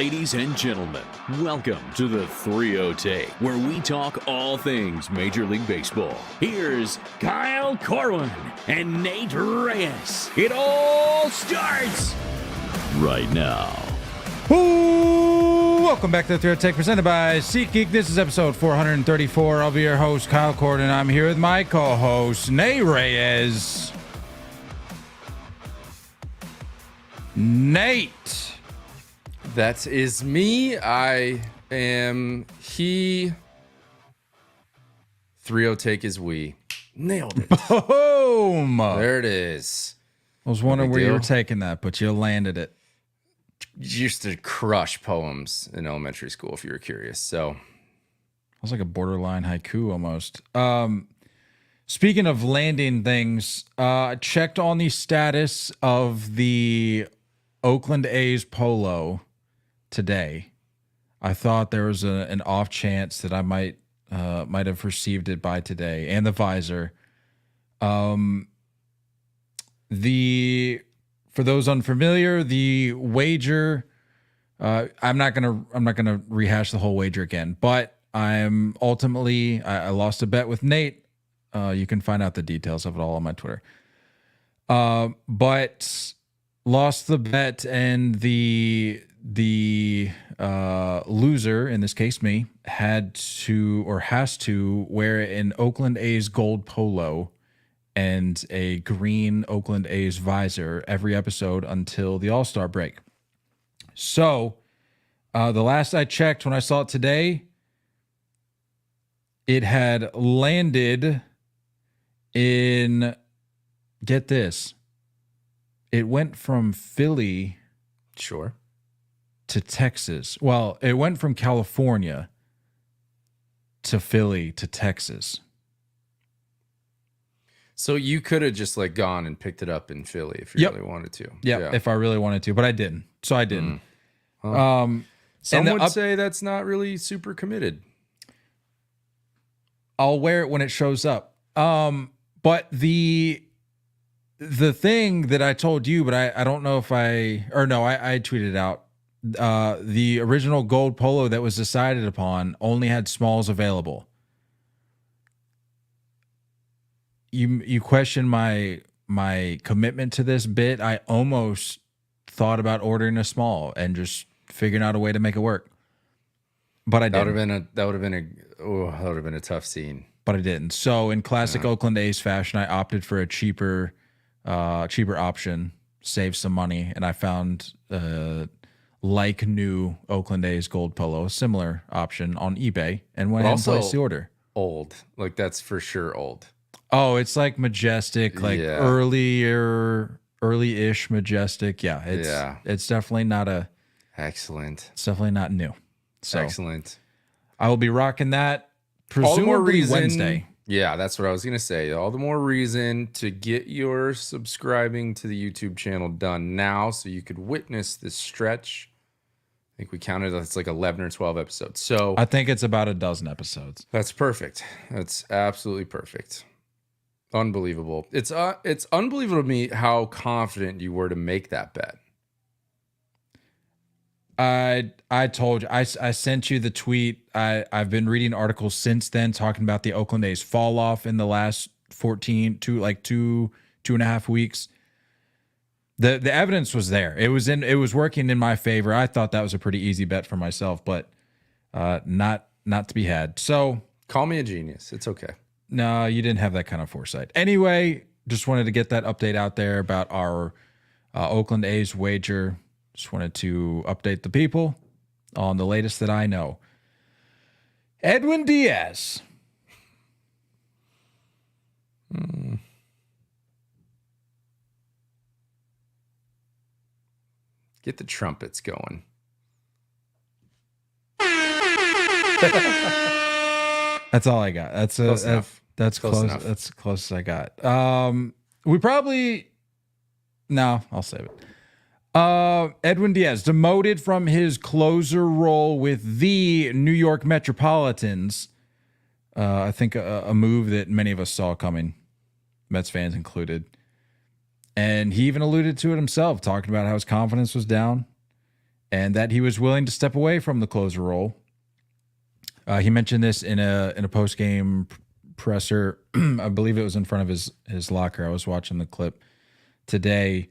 Ladies and gentlemen, welcome to the 3-0 Take, where we talk all things Major League Baseball. Here's Kyle Corwin and Nate Reyes. It all starts right now. Ooh, welcome back to the 3-0 Take, presented by SeatGeek. This is episode 434. I'll be your host, Kyle Corwin, and I'm here with my co-host, Nate Reyes. Nate. That is me. I am he. 3-0 Take is we. Nailed it. Boom. There it is. I was wondering where you were taking that, but you landed it. Used to crush poems in elementary school, if you were curious. So It was like a borderline haiku almost. Speaking of landing things, checked on the status of the Oakland A's polo today. I thought there was an off chance that I might have received it by today, and the visor. For those unfamiliar, the wager. I'm not gonna rehash the whole wager again, but I lost a bet with Nate. You can find out the details of it all on my Twitter. But lost the bet, and the loser, in this case me, has to wear an Oakland A's gold polo and a green Oakland A's visor every episode until the All-Star break. So the last I checked, when I saw it today, it had landed in, get this, it went from Philly sure to Texas. Well, it went from California to Philly to Texas. So you could have just like gone and picked it up in Philly if you really wanted to. Yeah, if I really wanted to, but I didn't. So I didn't. Some would say that's not really super committed. I'll wear it when it shows up. But the thing that I told you, but I don't know if I tweeted out. The original gold polo that was decided upon only had smalls available. You question my commitment to this bit. I almost thought about ordering a small and just figuring out a way to make it work, but I didn't. That would have been a tough scene. But I didn't. So in classic Oakland A's fashion, I opted for a cheaper option, save some money, and I found like new Oakland A's gold polo, a similar option on eBay, and went ahead and placed the order. Old, like that's for sure old. Oh, it's like majestic, like early-ish majestic. Yeah, it's definitely not excellent. It's definitely not new. So excellent. I will be rocking that presumably Wednesday. Yeah, that's what I was gonna say. All the more reason to get your subscribing to the YouTube channel done now, so you could witness this stretch. I think we counted it's like 11 or 12 episodes. So I think it's about a dozen episodes. That's perfect. That's absolutely perfect. Unbelievable. It's unbelievable to me how confident you were to make that bet. I told you, I sent you the tweet. I've been reading articles since then talking about the Oakland A's fall off in the last 2.5 weeks. The evidence was there. It was working in my favor. I thought that was a pretty easy bet for myself, but not to be had. So call me a genius. It's okay. No, you didn't have that kind of foresight. Anyway, just wanted to get that update out there about our Oakland A's wager. Just wanted to update the people on the latest that I know. Edwin Diaz. Get the trumpets going. That's all I got. That's close enough. That's close enough. That's close as I got. I'll save it. Edwin Diaz demoted from his closer role with the New York Metropolitans. I think a move that many of us saw coming, Mets fans included. And he even alluded to it himself, talking about how his confidence was down and that he was willing to step away from the closer role. He mentioned this in a post game presser. I believe it was in front of his locker. I was watching the clip today,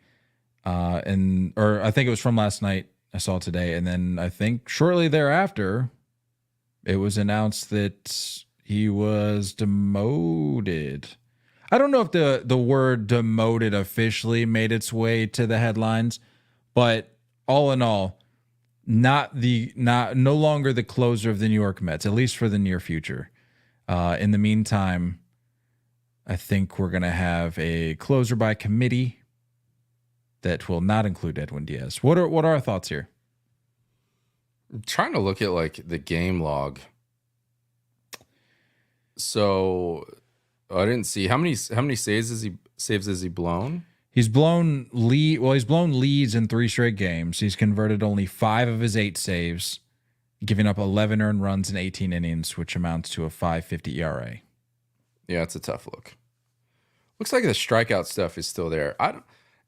or I think it was from last night. I saw today, and then I think shortly thereafter, it was announced that he was demoted. I don't know if the word demoted officially made its way to the headlines, but all in all, no longer the closer of the New York Mets, at least for the near future. In the meantime, I think we're going to have a closer by committee that will not include Edwin Diaz. What are our thoughts here? I'm trying to look at like the game log. So I didn't see how many saves has he blown? He's blown leads in 3 straight games. He's converted only 5 of his 8 saves, giving up 11 earned runs in 18 innings, which amounts to a 5.50 ERA. Yeah, it's a tough look. Looks like the strikeout stuff is still there.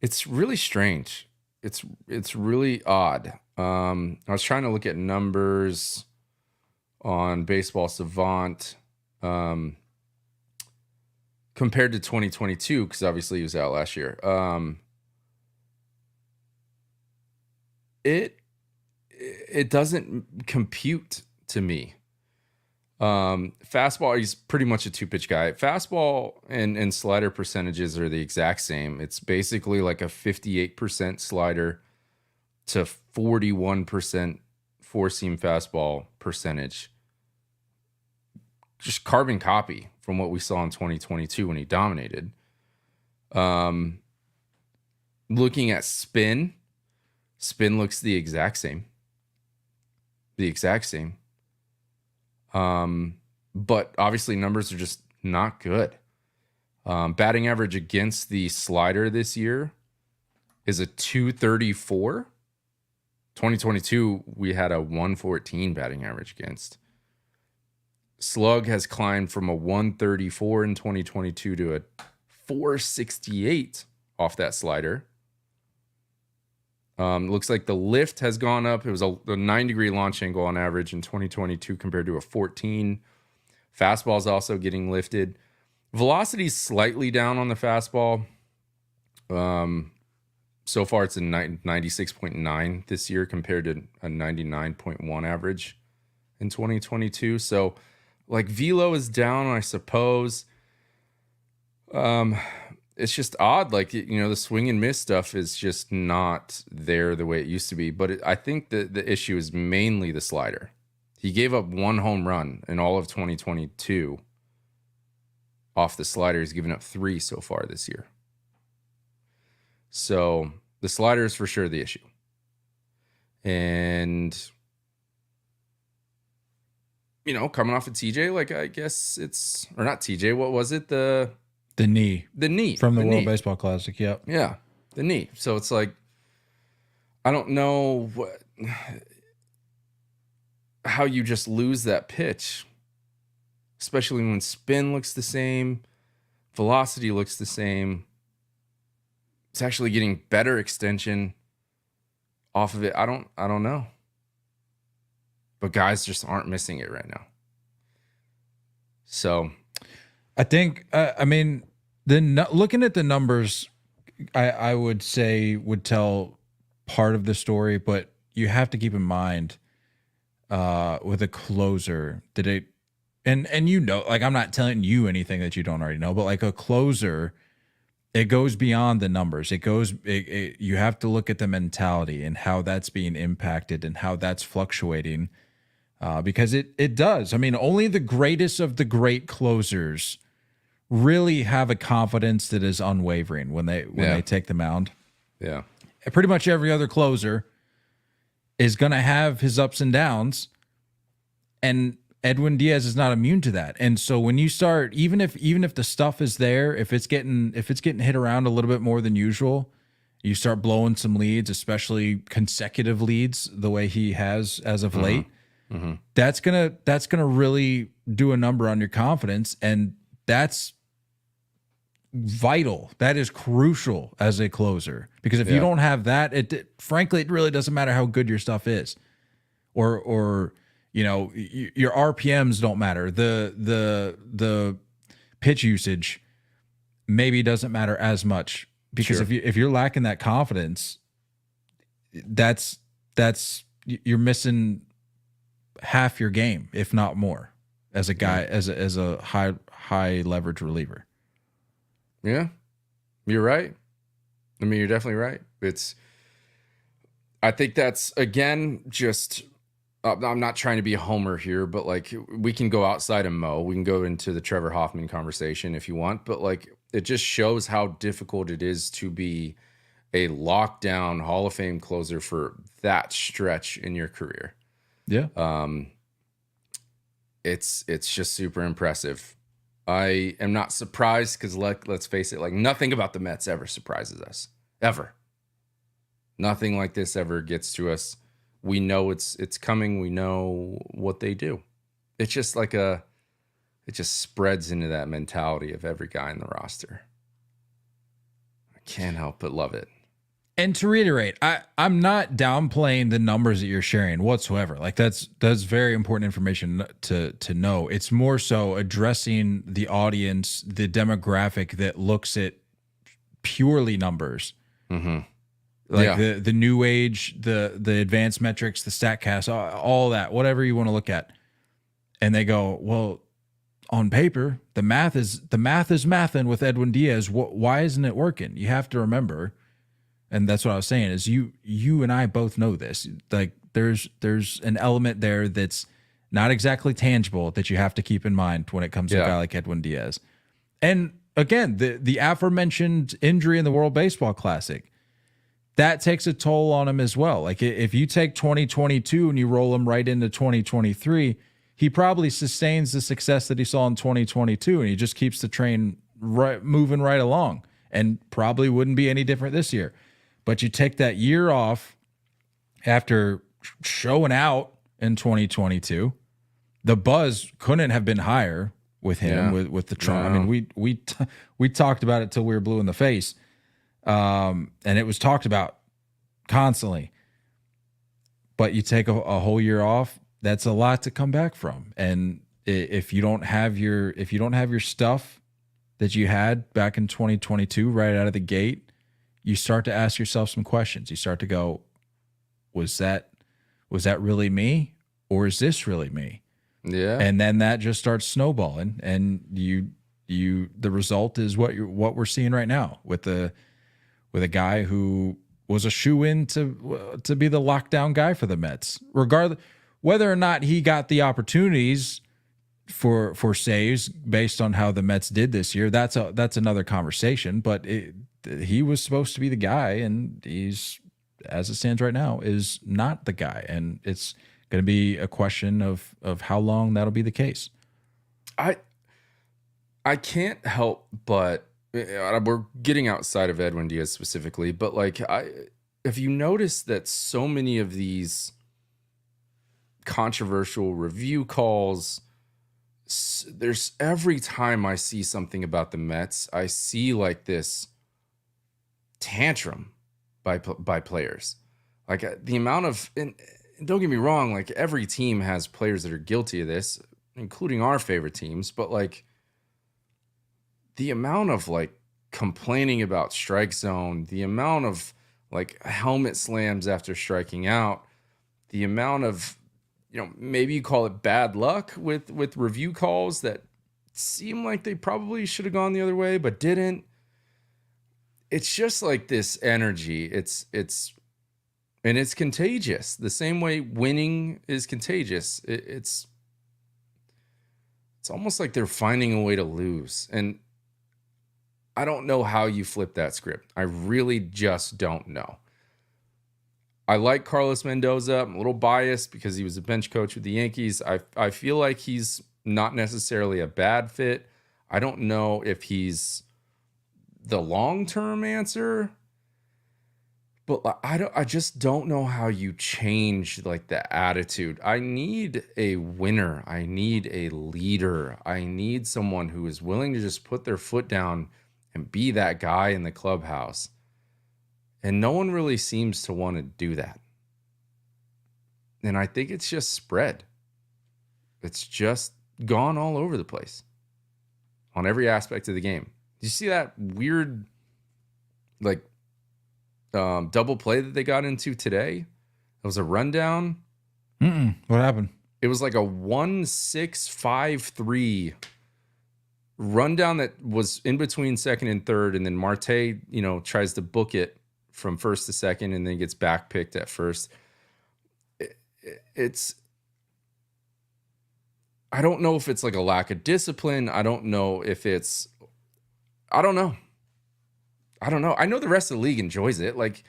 It's really strange. It's really odd. I was trying to look at numbers on Baseball Savant compared to 2022, because obviously he was out last year. It doesn't compute to me. Fastball, he's pretty much a 2-pitch guy. Fastball and slider percentages are the exact same. It's basically like a 58% slider to 41% 4-seam fastball percentage. Just carbon copy from what we saw in 2022 when he dominated. Looking at spin looks the exact same. But obviously numbers are just not good. Batting average against the slider this year is a 234. 2022, we had a 114 batting average against. Slug has climbed from a 134 in 2022 to a 468 off that slider. Looks like the lift has gone up. It was a 9-degree launch angle on average in 2022 compared to a 14. Fastball is also getting lifted. Velocity is slightly down on the fastball. So far, it's a 96.9 this year compared to a 99.1 average in 2022. So, like, velo is down, I suppose. It's just odd. Like, the swing and miss stuff is just not there the way it used to be. But I think the issue is mainly the slider. He gave up 1 home run in all of 2022 off the slider. He's given up 3 so far this year. So the slider is for sure the issue. And, coming off of TJ, like, I guess it's, or not TJ, what was it? The knee. From the World Baseball Classic, yep. Yeah, the knee. So it's like, I don't know how you just lose that pitch, especially when spin looks the same, velocity looks the same. It's actually getting better extension off of it. I don't know. But guys just aren't missing it right now. So I think, looking at the numbers, I would say would tell part of the story, but you have to keep in mind with a closer that it, and like, I'm not telling you anything that you don't already know, but like a closer, it goes beyond the numbers. You have to look at the mentality and how that's being impacted and how that's fluctuating, because it does. I mean, only the greatest of the great closers really have a confidence that is unwavering when they take the mound. Yeah. And pretty much every other closer is going to have his ups and downs, and Edwin Diaz is not immune to that. And so when you start, even if the stuff is there, if it's getting hit around a little bit more than usual, you start blowing some leads, especially consecutive leads, the way he has as of late. Mm-hmm. That's gonna really do a number on your confidence, and that's vital. That is crucial as a closer, because if you Yeah. don't have that, frankly, it really doesn't matter how good your stuff is, or your RPMs don't matter. The pitch usage maybe doesn't matter as much, because Sure. if you're lacking that confidence, that's you're missing half your game, if not more, as a guy, as a high leverage reliever. Yeah, you're right. I mean, you're definitely right. I think that's, again, just, I'm not trying to be a homer here, but like, we can go outside of Mo. We can go into the Trevor Hoffman conversation if you want, but like, it just shows how difficult it is to be a lockdown Hall of Fame closer for that stretch in your career. Yeah. It's just super impressive. I am not surprised, because let's face it, like, nothing about the Mets ever surprises us, ever. Nothing like this ever gets to us. We know it's coming. We know what they do. It's just like it just spreads into that mentality of every guy in the roster. I can't help but love it. And to reiterate, I'm not downplaying the numbers that you're sharing whatsoever. Like that's very important information to know. It's more so addressing the audience, the demographic that looks at purely numbers. Mm-hmm. Like the new age, the advanced metrics, the StatCast, all that, whatever you want to look at. And they go, well, on paper, the math is mathing with Edwin Diaz. Why isn't it working? You have to remember, and that's what I was saying, is you and I both know this. Like there's an element there that's not exactly tangible that you have to keep in mind when it comes to a guy like Edwin Diaz. And again, the aforementioned injury in the World Baseball Classic, that takes a toll on him as well. Like if you take 2022 and you roll him right into 2023, he probably sustains the success that he saw in 2022, and he just keeps the train moving right along, and probably wouldn't be any different this year. But you take that year off after showing out in 2022, the buzz couldn't have been higher with him, with the Trump. No. I mean, we talked about it till we were blue in the face. And it was talked about constantly, but you take a whole year off, that's a lot to come back from. And if you don't have your stuff that you had back in 2022 right out of the gate, you start to ask yourself some questions. You start to go, was that really me, or is this really me? Yeah. And then that just starts snowballing, and the result is what we're seeing right now with a guy who was a shoe-in to be the lockdown guy for the Mets, regardless whether or not he got the opportunities for saves based on how the Mets did this year. That's another conversation. But he was supposed to be the guy, and he's, as it stands right now, is not the guy, and it's going to be a question of how long that'll be the case. I can't help but, we're getting outside of Edwin Diaz specifically, but like, if you notice that so many of these controversial review calls, there's, every time I see something about the Mets, I see like this tantrum by players. Like the amount of, and don't get me wrong, like every team has players that are guilty of this, including our favorite teams, but like the amount of like complaining about strike zone, the amount of like helmet slams after striking out, the amount of, maybe you call it bad luck with review calls that seem like they probably should have gone the other way, but didn't. It's just like this energy. It's contagious. The same way winning is contagious. It's almost like they're finding a way to lose. And I don't know how you flip that script. I really just don't know. I like Carlos Mendoza. I'm a little biased because he was a bench coach with the Yankees. I feel like he's not necessarily a bad fit. I don't know if he's the long-term answer, but I just don't know how you change like the attitude. I need a winner. I need a leader. I need someone who is willing to just put their foot down and be that guy in the clubhouse. And no one really seems to want to do that. And I think it's just spread. It's just gone all over the place on every aspect of the game. Did you see that weird, like, double play that they got into today? It was a rundown. What happened? It was like a 1-6-5-3 rundown that was in between second and third, and then Marte, tries to book it from first to second, and then gets back picked at first. I don't know if it's like a lack of discipline. I don't know. I don't know. I know the rest of the league enjoys it. Like,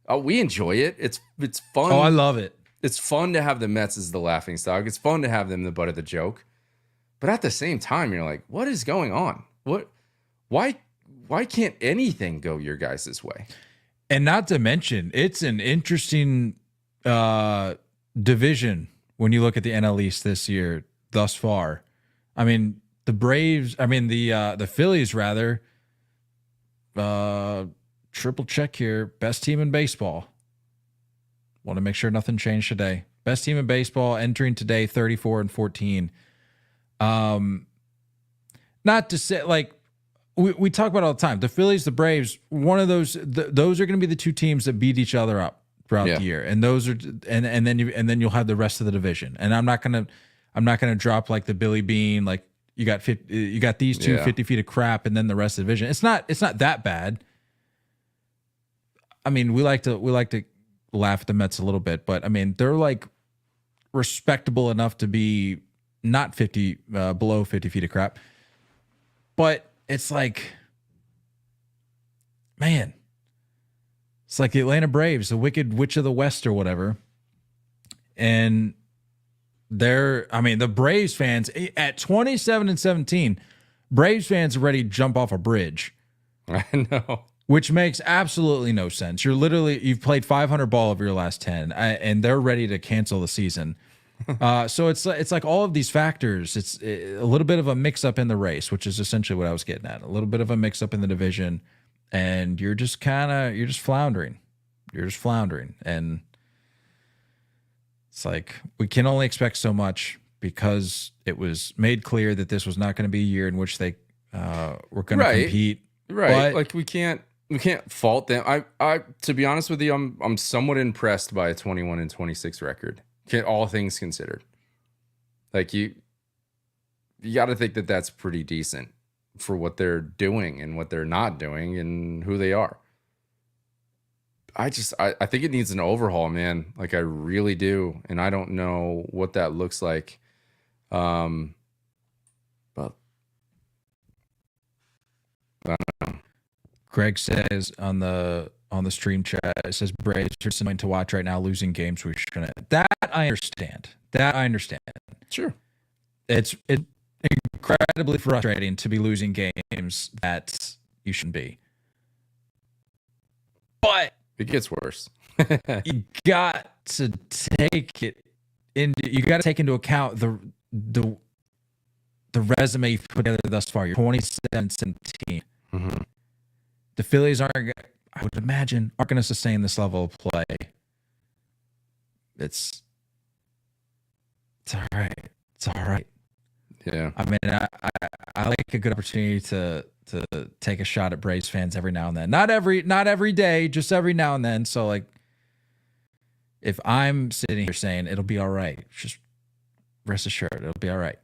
we enjoy it. It's fun. Oh, I love it. It's fun to have the Mets as the laughing stock. It's fun to have them the butt of the joke. But at the same time, you're like, what is going on? Why can't anything go your guys' way? And not to mention, it's an interesting division when you look at the NL East this year thus far. I mean, the Phillies rather. Triple check here. Best team in baseball. Want to make sure nothing changed today. Best team in baseball entering today 34-14. Not to say, like, we talk about it all the time. The Phillies, the Braves, one of those are going to be the two teams that beat each other up throughout the year. And those are and then you'll have the rest of the division. And I'm not going to drop like the Billy Bean, like you got these two 50 feet of crap and then the rest of the division. It's not that bad. I mean, we like to laugh at the Mets a little bit, but I mean, they're like respectable enough to be not 50 below 50 feet of crap. But it's like, man, it's like the Atlanta Braves, the Wicked Witch of the West or whatever. And the Braves fans at 27-17, Braves fans are ready to jump off a bridge. I know. Which makes absolutely no sense. You've played 500 ball over your last 10, and they're ready to cancel the season. So it's like all of these factors. It's a little bit of a mix up in the race, which is essentially what I was getting at. A little bit of a mix up in the division, and you're just floundering. And it's like we can only expect so much because it was made clear that this was not going to be a year in which they were going to compete. Right. But, like we can't fault them. I to be honest with you, I'm somewhat impressed by a 21-26 record. All things considered. Like you got to think that that's pretty decent for what they're doing and what they're not doing and who they are. I think it needs an overhaul, man. Like I really do. And I don't know what that looks like. But I don't know. Greg says on the stream chat, it says Braves are something to watch right now, losing games we shouldn't. That I understand. Sure. It's incredibly frustrating to be losing games that you shouldn't be. But it gets worse. you got to take into account the resume you've put together thus far. You're 27-17. Mm-hmm. The Phillies I would imagine, aren't going to sustain this level of play. It's all right. It's all right. Yeah. I mean, I like a good opportunity to take a shot at Braves fans every now and then. Not every day, just every now and then. So like, if I'm sitting here saying it'll be all right, just rest assured it'll be all right.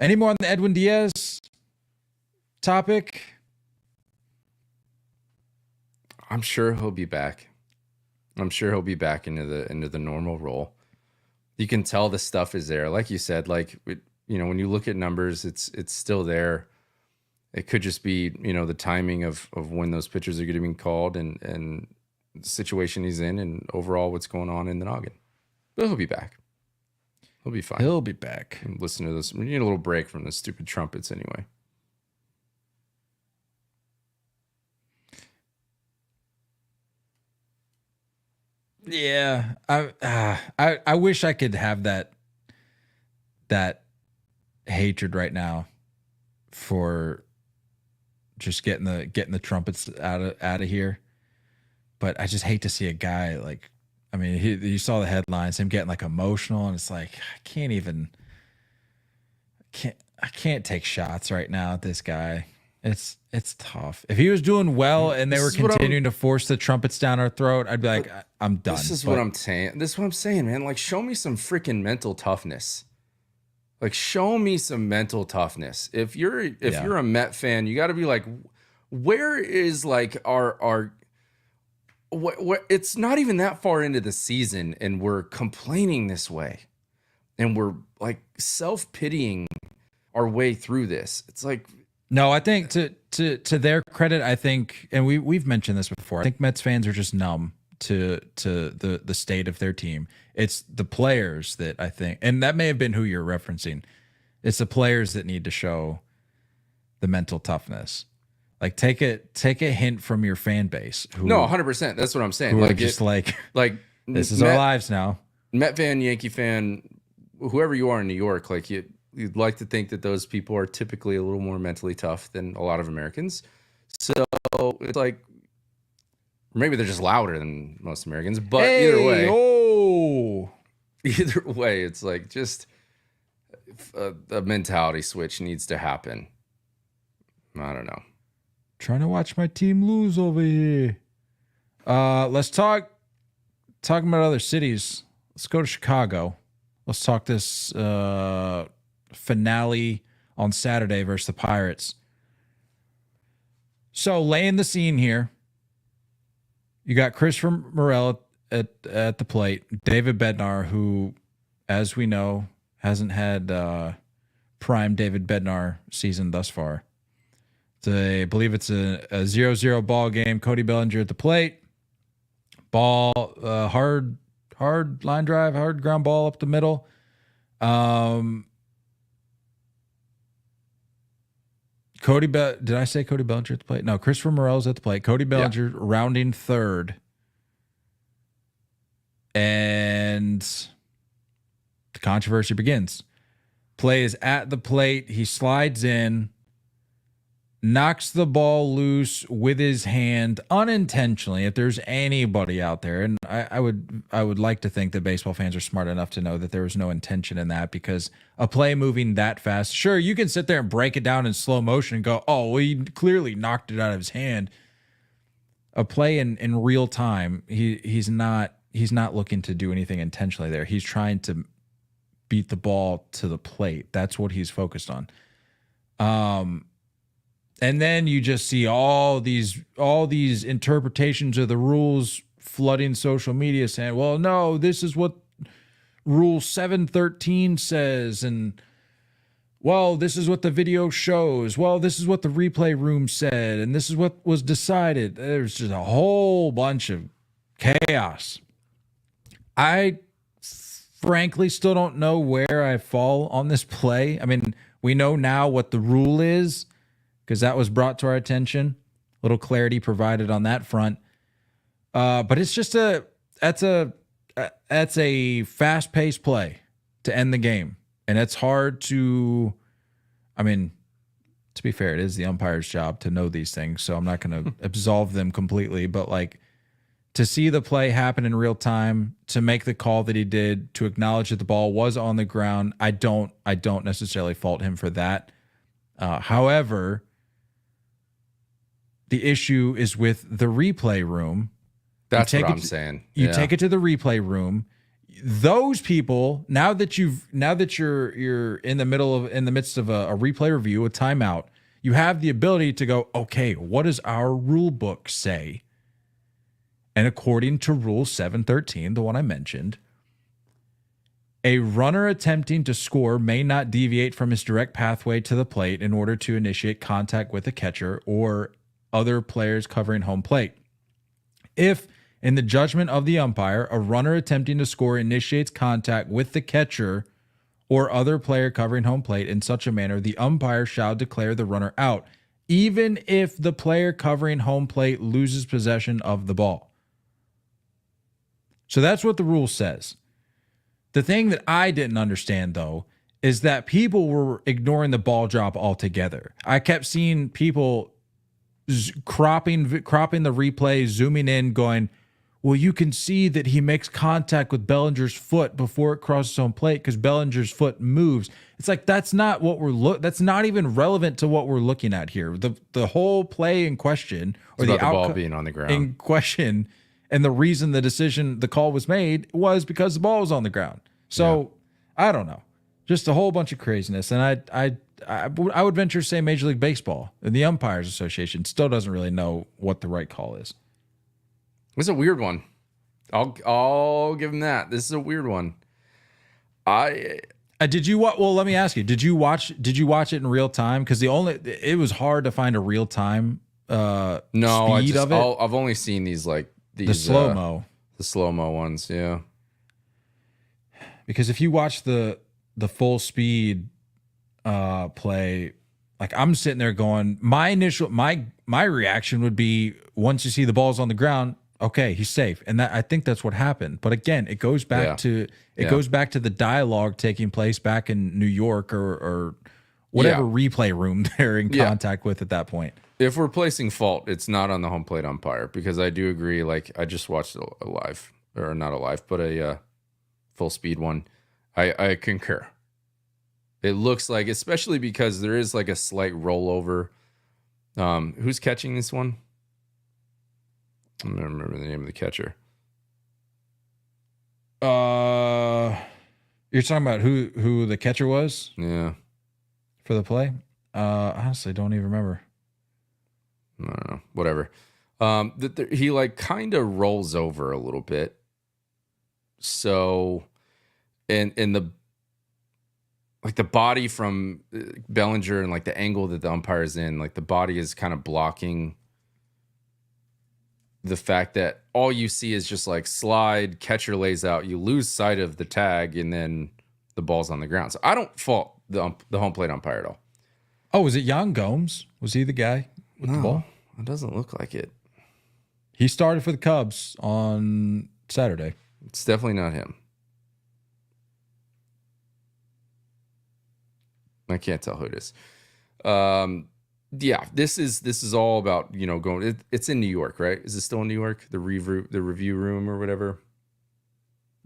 Any more on the Edwin Diaz topic? I'm sure he'll be back. I'm sure he'll be back into the normal role. You can tell the stuff is there. Like you said, like when you look at numbers, it's still there. It could just be, the timing of when those pitchers are getting called and the situation he's in and overall what's going on in the noggin. But he'll be back. He'll be fine. He'll be back. And listen to this. We need a little break from the stupid trumpets anyway. Yeah, I wish I could have that hatred right now for just getting the trumpets out of here. But I just hate to see a guy like, I mean, you saw the headlines, him getting like emotional, and it's like I can't take shots right now at this guy. It's tough. If he was doing well and they were continuing to force the trumpets down our throat, I'd be like, I'm done. This is what I'm saying. This is what I'm saying, man. Like, show me some freaking mental toughness. Like, show me some mental toughness. If you're a Met fan, you got to be like, where is like our what? It's not even that far into the season, and we're complaining this way, and we're like self-pitying our way through this. It's like, no, I think to their credit, I think, and we've mentioned this before, I think Mets fans are just numb to the state of their team. It's the players that I think, and that may have been who you're referencing. It's the players that need to show the mental toughness. Like, take a hint from your fan base. No, 100%. That's what I'm saying. Like, just like this is our lives now. Met fan, Yankee fan, whoever you are in New York, like you'd like to think that those people are typically a little more mentally tough than a lot of Americans. So it's like, maybe they're just louder than most Americans, but either way, it's like just a mentality switch needs to happen. I don't know. Trying to watch my team lose over here. Let's talking about other cities. Let's go to Chicago. Let's talk this finale on Saturday versus the Pirates. So, laying the scene here, you got Christopher Morel at the plate. David Bednar, who, as we know, hasn't had prime David Bednar season thus far. I believe it's a 0-0 ball game. Cody Bellinger at the plate. Ball, hard line drive, hard ground ball up the middle. Did I say Cody Bellinger at the plate? No, Christopher Morel's at the plate. Cody Bellinger rounding third. And the controversy begins. Play is at the plate. He slides in, knocks the ball loose with his hand unintentionally. If there's anybody out there, and I would like to think that baseball fans are smart enough to know that there was no intention in that, because a play moving that fast, sure, you can sit there and break it down in slow motion and go, oh, well, he clearly knocked it out of his hand. A play in real time, he's not looking to do anything intentionally there. He's trying to beat the ball to the plate. That's what he's focused on. And then you just see all these interpretations of the rules flooding social media saying, well, no, this is what Rule 713 says. And, well, this is what the video shows. Well, this is what the replay room said. And this is what was decided. There's just a whole bunch of chaos. I frankly still don't know where I fall on this play. I mean, we know now what the rule is, because that was brought to our attention. A little clarity provided on that front. But it's just that's a fast-paced play to end the game. And it's hard to, I mean, to be fair, it is the umpire's job to know these things, so I'm not going to absolve them completely. But, like, to see the play happen in real time, to make the call that he did, to acknowledge that the ball was on the ground, I don't necessarily fault him for that. However, the issue is with the replay room. That's what I'm saying. You take it to the replay room. Those people, now that you're in the midst of a replay review, a timeout, you have the ability to go, okay, what does our rule book say? And according to Rule 713, the one I mentioned, a runner attempting to score may not deviate from his direct pathway to the plate in order to initiate contact with the catcher or other players covering home plate. If, in the judgment of the umpire, a runner attempting to score initiates contact with the catcher or other player covering home plate in such a manner, the umpire shall declare the runner out, even if the player covering home plate loses possession of the ball. So that's what the rule says. The thing that I didn't understand, though, is that people were ignoring the ball drop altogether. I kept seeing people cropping the replay, zooming in, going, well, you can see that he makes contact with Bellinger's foot before it crosses home plate because Bellinger's foot moves. It's like that's not what that's not even relevant to what we're looking at here. The whole play in question, or the ball being on the ground in question, and the reason the call was made was because the ball was on the ground. So I don't know, just a whole bunch of craziness. And I would venture to say Major League Baseball and the Umpires Association still doesn't really know what the right call is. It's a weird one. I'll give him that. This is a weird one. Did you watch? Well, let me ask you. Did you watch it in real time? Because it was hard to find a real time speed of it. I've only seen these the slow mo ones. Yeah. Because if you watch the full speed play, like I'm sitting there going, my reaction would be once you see the ball's on the ground, okay, he's safe, and I think that's what happened. But again, it goes back to the dialogue taking place back in New York or whatever replay room they're in contact with at that point. If we're placing fault, it's not on the home plate umpire, because I do agree. Like I just watched a live, or not a live, but a full speed one. I concur. It looks like, especially because there is like a slight rollover. Who's catching this one? I don't remember the name of the catcher. You're talking about who the catcher was? Yeah. For the play? Honestly, don't even remember. I don't know. Whatever. He like kind of rolls over a little bit. So, and the body from Bellinger and like the angle that the umpire is in, like the body is kind of blocking the fact that all you see is just like slide, catcher lays out, you lose sight of the tag, and then the ball's on the ground. So I don't fault the home plate umpire at all. Oh, was it Jan Gomes? Was he the guy with the ball? It doesn't look like it. He started for the Cubs on Saturday. It's definitely not him. I can't tell who it is. Yeah, this is all about, going. It's in New York, right? Is it still in New York? The review room or whatever.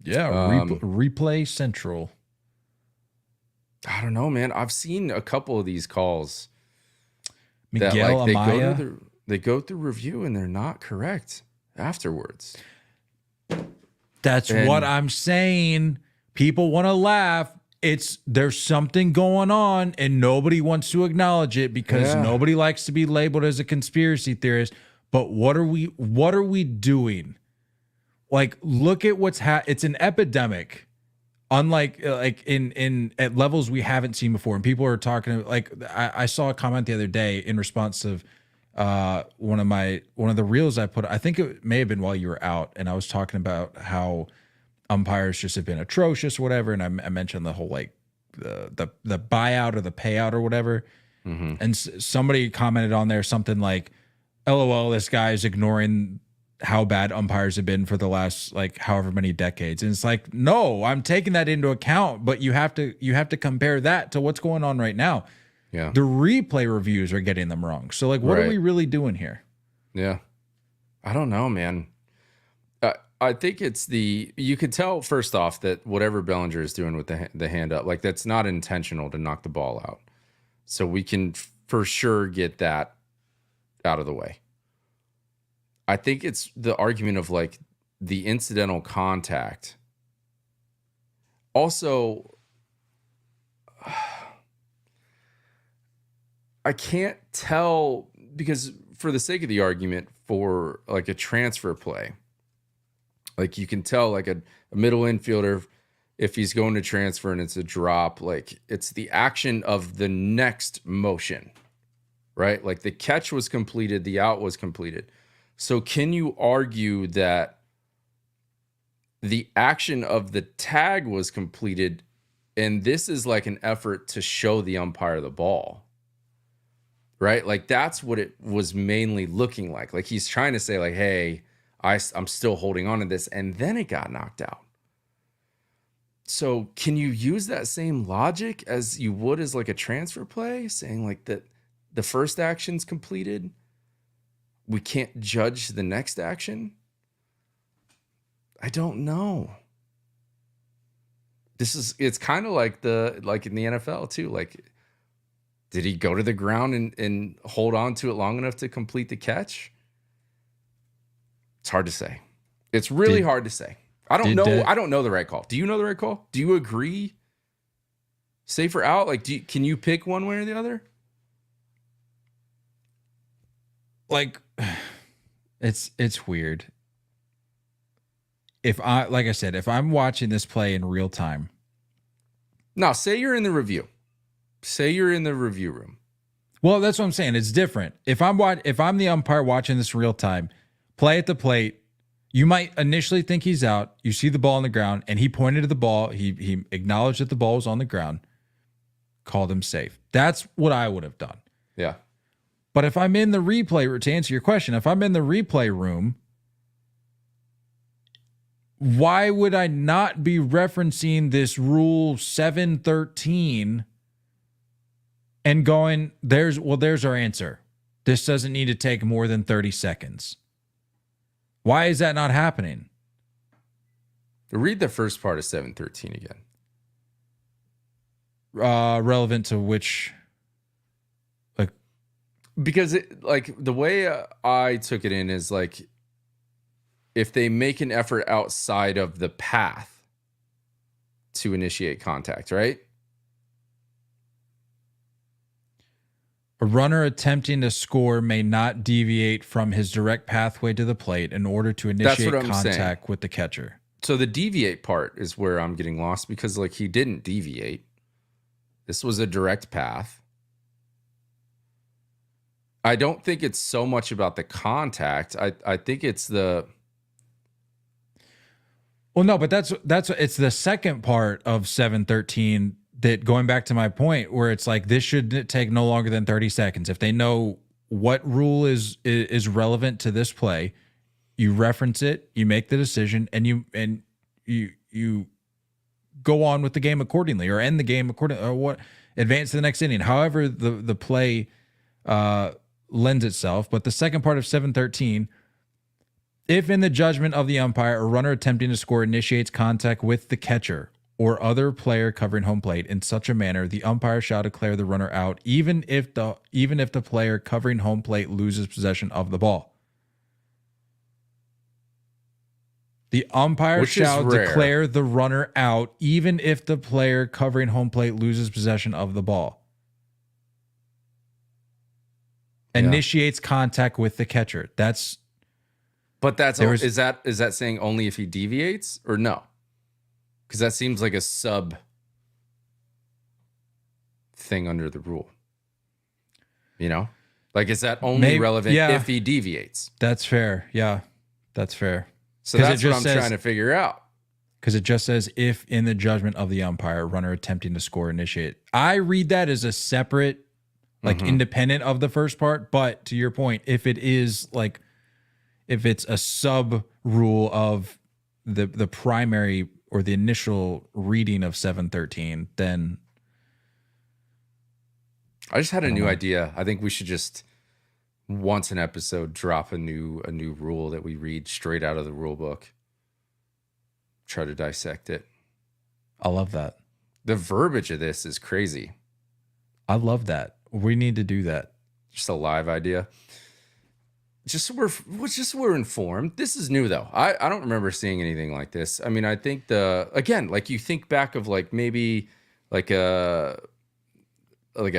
Yeah, Replay Central. I don't know, man. I've seen a couple of these calls. Miguel Amaya. They go through review and they're not correct afterwards. That's what I'm saying. People want to laugh. There's something going on and nobody wants to acknowledge it because nobody likes to be labeled as a conspiracy theorist. But what are we doing? Like, look at what's it's an epidemic, unlike at levels we haven't seen before. And people are talking, like, I saw a comment the other day in response to one of the reels I put. I think it may have been while you were out, and I was talking about how umpires just have been atrocious or whatever, and I mentioned the whole like the buyout or the payout or whatever. Mm-hmm. And somebody commented on there something like, LOL, this guy is ignoring how bad umpires have been for the last like however many decades. And it's like, no, I'm taking that into account, but you have to compare that to what's going on right now. Yeah. The replay reviews are getting them wrong. So like, what are we really doing here? Yeah. I don't know, man. I think you could tell first off that whatever Bellinger is doing with the hand up, like that's not intentional to knock the ball out. So we can for sure get that out of the way. I think it's the argument of like the incidental contact. Also, I can't tell, because for the sake of the argument, for like a transfer play, like you can tell like a middle infielder, if he's going to transfer and it's a drop, like it's the action of the next motion, right? Like the catch was completed, the out was completed. So can you argue that the action of the tag was completed and this is like an effort to show the umpire the ball, right? Like that's what it was mainly looking like. Like he's trying to say like, hey, I'm still holding on to this, and then it got knocked out. So can you use that same logic as you would as like a transfer play, saying like that the first action's completed we can't judge the next action? I don't know. It's kind of like in the NFL too. Like, did he go to the ground and hold on to it long enough to complete the catch? It's hard to say. It's really hard to say. I don't know. I don't know the right call. Do you know the right call? Do you agree? Safe or out? Like, can you pick one way or the other? Like, it's weird. Like I said, if I'm watching this play in real time. No, say you're in the review. Say you're in the review room. Well, that's what I'm saying. It's different. If I'm the umpire watching this real time, play at the plate, you might initially think he's out. You see the ball on the ground, and he pointed to the ball. He acknowledged that the ball was on the ground, called him safe. That's what I would have done. Yeah. But if I'm in the replay, to answer your question, if I'm in the replay room, why would I not be referencing this rule 713 and going, there's our answer. This doesn't need to take more than 30 seconds. Why is that not happening? Read the first part of 713 again. Relevant to which, like, because the way I took it in is like, if they make an effort outside of the path to initiate contact, right? A runner attempting to score may not deviate from his direct pathway to the plate in order to initiate contact with the catcher. So the deviate part is where I'm getting lost, because like he didn't deviate. This was a direct path. I don't think it's so much about the contact. I think it's the... Well, no, but it's the second part of 713 that, going back to my point, where it's like this should take no longer than 30 seconds. If they know what rule is relevant to this play, you reference it, you make the decision, and you go on with the game accordingly, or end the game accordingly, or what, advance to the next inning. However the play lends itself. But the second part of 713, if in the judgment of the umpire, a runner attempting to score initiates contact with the catcher or other player covering home plate in such a manner, the umpire shall declare the runner out, even if the player covering home plate loses possession of the ball. The umpire shall declare the runner out, even if the player covering home plate loses possession of the ball. Yeah. Initiates contact with the catcher. Is that saying only if he deviates, or no? Because that seems like a sub thing under the rule. You know? Like, is that only relevant if he deviates? That's fair. Yeah, that's fair. So that's what I'm trying to figure out. Because it just says, if in the judgment of the umpire, runner attempting to score initiate. I read that as a separate, like independent of the first part. But to your point, if it's a sub rule of the primary or the initial reading of 713, then I just had a new idea. I think we should just once an episode drop a new rule that we read straight out of the rule book. Try to dissect it. I love that. The verbiage of this is crazy. I love that. We need to do that. Just a live idea. Just so we're informed. This is new though. I don't remember seeing anything like this. I mean, I think like you think back of like maybe like a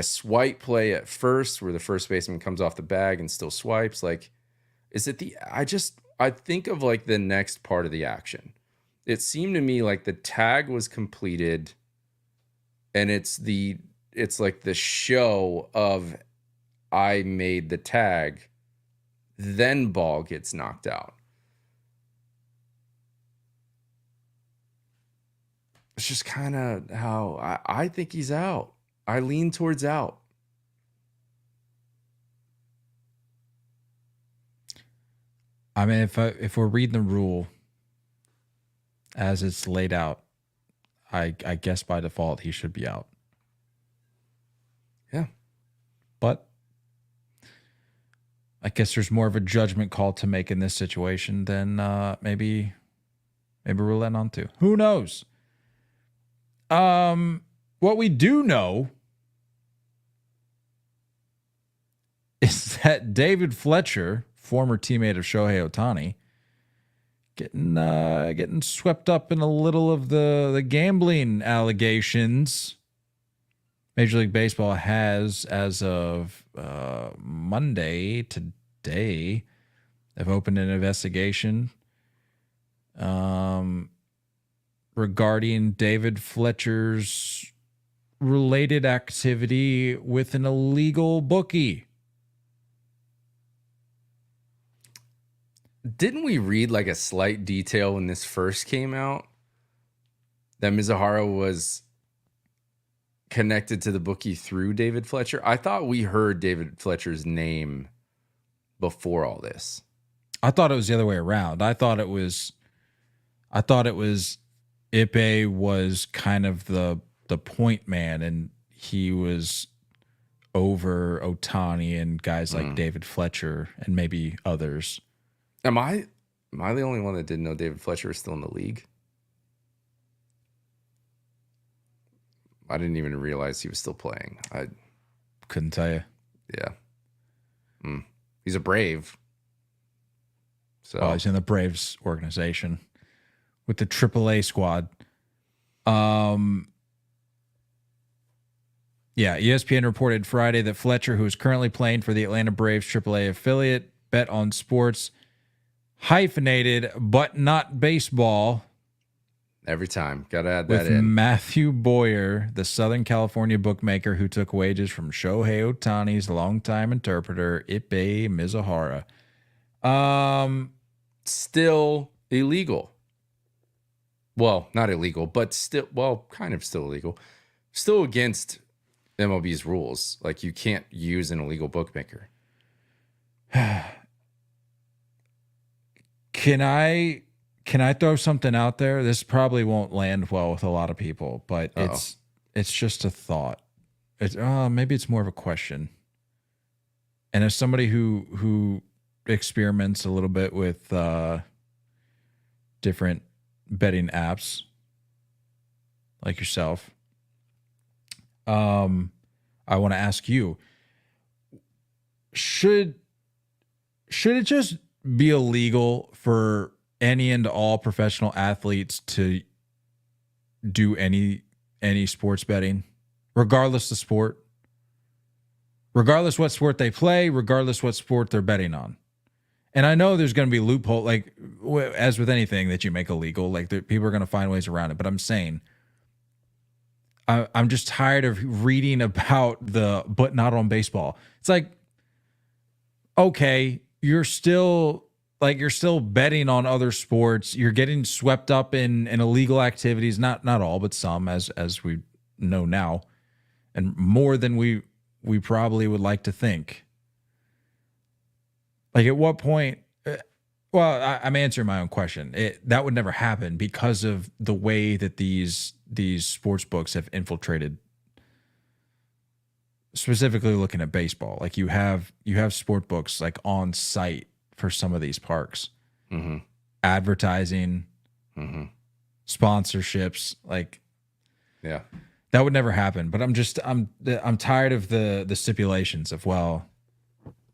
swipe play at first where the first baseman comes off the bag and still swipes. Like, is it I think of like the next part of the action. It seemed to me like the tag was completed and it's like the show of I made the tag, then ball gets knocked out. It's just kind of how I think he's out. I lean towards out. I mean, if we're reading the rule as it's laid out, I guess by default he should be out. Yeah. But I guess there's more of a judgment call to make in this situation than maybe we're letting on to. Who knows? What we do know is that David Fletcher, former teammate of Shohei Ohtani, getting swept up in a little of the gambling allegations. Major League Baseball has, as of Monday, today, they've opened an investigation regarding David Fletcher's related activity with an illegal bookie. Didn't we read like a slight detail when this first came out that Mizuhara was connected to the bookie through David Fletcher? I thought we heard David Fletcher's name before all this. I thought it was the other way around. I thought it was Ipe was kind of the point man, and he was over Ohtani and guys like David Fletcher and maybe others. Am I the only one that didn't know David Fletcher was still in the league? I didn't even realize he was still playing. I couldn't tell you. Yeah. He's a Brave. So he's in the Braves organization with the AAA squad. Yeah, ESPN reported Friday that Fletcher, who is currently playing for the Atlanta Braves AAA affiliate, Bet on Sports, hyphenated but not baseball. Every time. Got to add that with in. Matthew Boyer, the Southern California bookmaker who took wages from Shohei Ohtani's longtime interpreter, Ipe Mizuhara. Still illegal. Well, not illegal, but still, well, kind of still illegal. Still against MLB's rules. Like, you can't use an illegal bookmaker. Can I throw something out there? This probably won't land well with a lot of people, but it's just a thought. Maybe it's more of a question. And as somebody who experiments a little bit with different betting apps like yourself, I want to ask you, should it just be illegal for any and all professional athletes to do any sports betting, regardless of sport, regardless what sport they play, regardless what sport they're betting on? And I know there's going to be loophole, like as with anything that you make illegal, like people are going to find ways around it. But I'm saying, I'm just tired of reading about but not on baseball. It's like, okay, you're still betting on other sports. You're getting swept up in illegal activities. Not all, but some, as we know now, and more than we probably would like to think. Like, at what point? Well, I'm answering my own question. That would never happen because of the way that these sports books have infiltrated. Specifically, looking at baseball, like you have sport books like on site for some of these parks, advertising, sponsorships, like, yeah, that would never happen. But I'm tired of the stipulations of, well,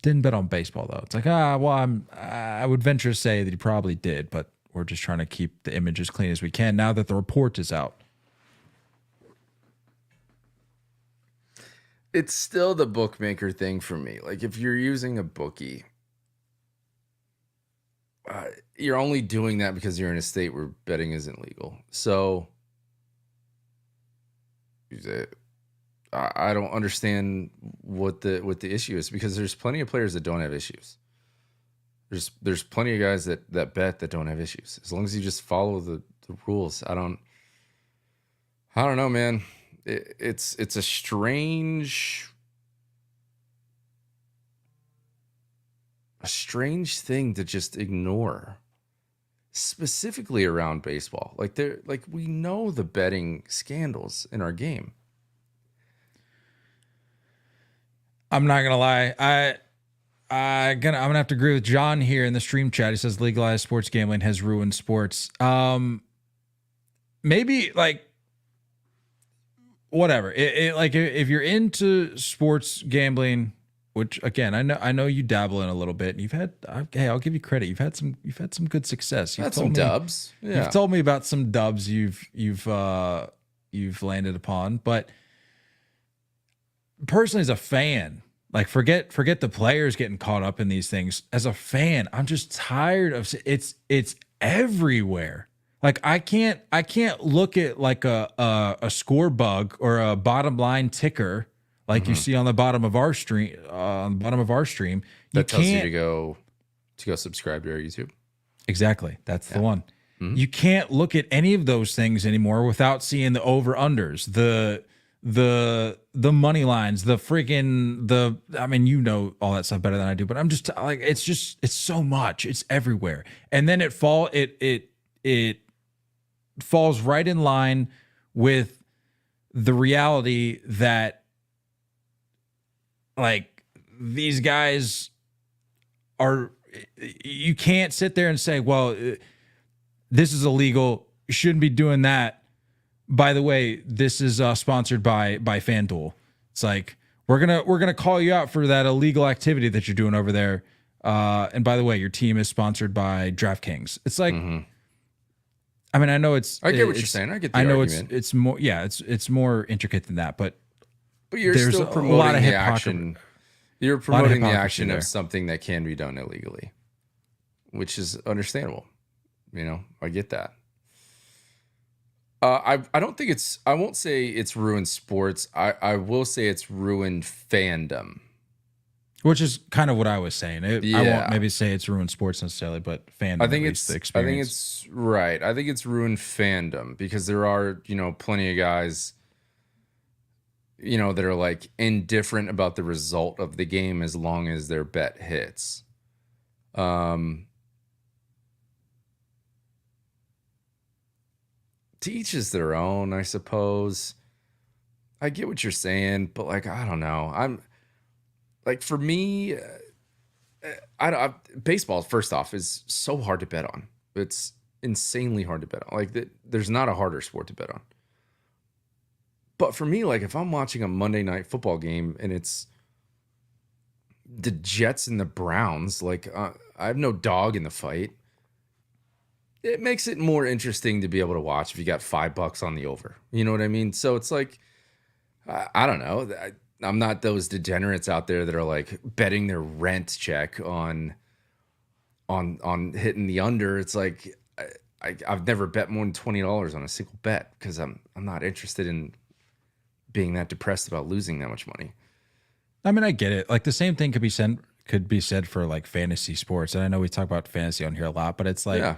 didn't bet on baseball though. It's like, I would venture to say that he probably did, but we're just trying to keep the image as clean as we can now that the report is out. It's still the bookmaker thing for me. Like, if you're using a bookie, you're only doing that because you're in a state where betting isn't legal. So I don't understand what the issue is, because there's plenty of players that don't have issues. There's plenty of guys that bet that don't have issues. As long as you just follow the rules. I don't know, man. It's a strange thing to just ignore, specifically around baseball. Like, we know the betting scandals in our game. I'm not gonna lie. I'm gonna have to agree with John here in the stream chat. He says legalized sports gambling has ruined sports. Maybe like whatever. Like if you're into sports gambling, which again I know you dabble in a little bit, and you've had. Hey, I'll give you credit. You've had some good success. You've Had some dubs. Yeah. You've told me about some dubs you've landed upon, but personally, as a fan. Like forget the players getting caught up in these things. As a fan, I'm just tired of it's everywhere. Like I can't look at like a score bug or a bottom line ticker like you see on the bottom of our stream That tells you to go subscribe to our YouTube. Exactly. That's the one. You can't look at any of those things anymore without seeing the over unders, the money lines, I mean, you know all that stuff better than I do, but I'm just like, it's so much, it's everywhere. And then it falls right in line with the reality that like these guys you can't sit there and say, well, this is illegal. You shouldn't be doing that. By the way, this is sponsored by FanDuel. It's like we're gonna call you out for that illegal activity that you're doing over there. And by the way, your team is sponsored by DraftKings. It's like, I mean, I know I get what you're saying. I get the argument. It's more, yeah, it's more intricate than that, but you're still promoting the action. You're promoting the action of something that can be done illegally, which is understandable. You know, I get that. I don't think I won't say it's ruined sports. I will say it's ruined fandom. Which is kind of what I was saying. I won't maybe say it's ruined sports necessarily, but fandom. I think it's the experience. I think it's right. I think it's ruined fandom because there are, plenty of guys, that are like indifferent about the result of the game as long as their bet hits. To each is their own, I suppose. I get what you're saying, but like, I don't know. I'm like, for me, baseball, first off, is so hard to bet on. It's insanely hard to bet on. Like, there's not a harder sport to bet on. But for me, like, if I'm watching a Monday night football game and it's the Jets and the Browns, like, I have no dog in the fight. It makes it more interesting to be able to watch if you got $5 on the over. You know what I mean? So it's like, I don't know. I'm not those degenerates out there that are like betting their rent check on hitting the under. It's like I've never bet more than $20 on a single bet because I'm not interested in being that depressed about losing that much money. I mean, I get it. Like the same thing could be said for like fantasy sports. And I know we talk about fantasy on here a lot, but it's like. Yeah.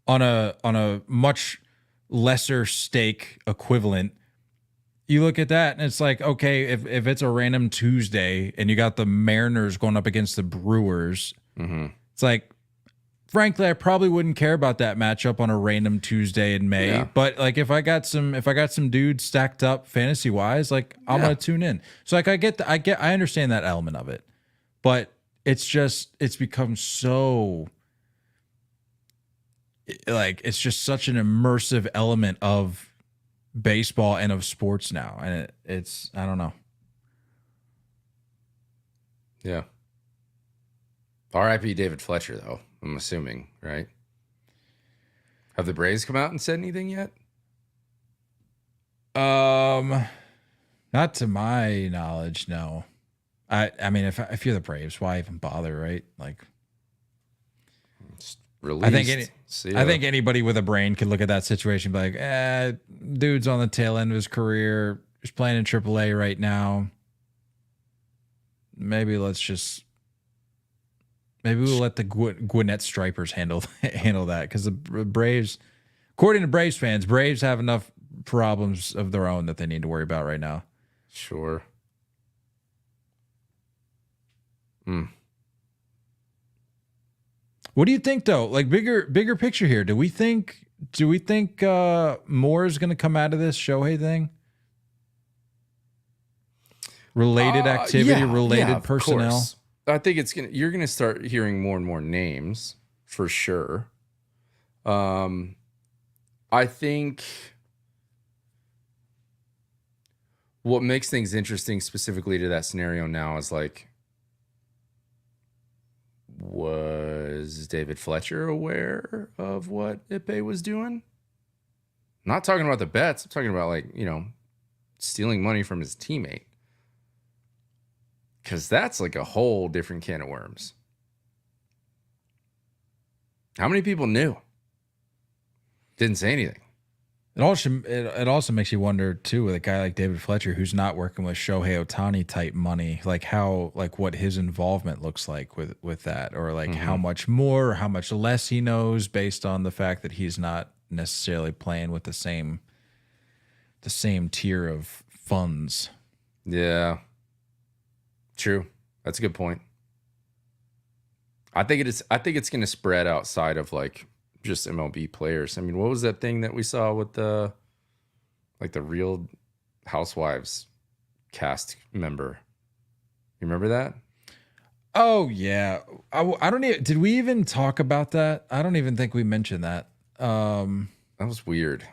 On a much lesser stake equivalent, you look at that and it's like, okay, if it's a random Tuesday and you got the Mariners going up against the Brewers, it's like, frankly, I probably wouldn't care about that matchup on a random Tuesday in May. Yeah. But like if I got some dudes stacked up fantasy wise, like I'm gonna tune in. So like I understand that element of it, but it's become so. Like it's just such an immersive element of baseball and of sports now, and it's I don't know. Yeah. R.I.P. David Fletcher, though. I'm assuming, right? Have the Braves come out and said anything yet? Not to my knowledge, no. I mean, if you're the Braves, why even bother, right? Like. Released. I think anybody with a brain could look at that situation and be like, dude's on the tail end of his career. He's playing in AAA right now. Maybe we'll let the Gwinnett Stripers handle that because the Braves, according to Braves fans, Braves have enough problems of their own that they need to worry about right now. Sure. What do you think though? Like bigger picture here. Do we think more is going to come out of this Shohei thing? Related activity, related personnel. I think you're gonna start hearing more and more names for sure. I think what makes things interesting specifically to that scenario now is like, was David Fletcher aware of what Ipe was doing? I'm not talking about the bets. I'm talking about like, stealing money from his teammate. Because that's like a whole different can of worms. How many people knew? Didn't say anything. It also makes you wonder too, with a guy like David Fletcher who's not working with Shohei Ohtani type money, like what his involvement looks like with that, or like how much more or how much less he knows based on the fact that he's not necessarily playing with the same tier of funds. Yeah. True. That's a good point. I think it's going to spread outside of like just MLB players. I mean, what was that thing that we saw with the Real Housewives cast member? You remember that? Oh yeah. I don't even, did we even talk about that? I don't even think we mentioned that. That was weird.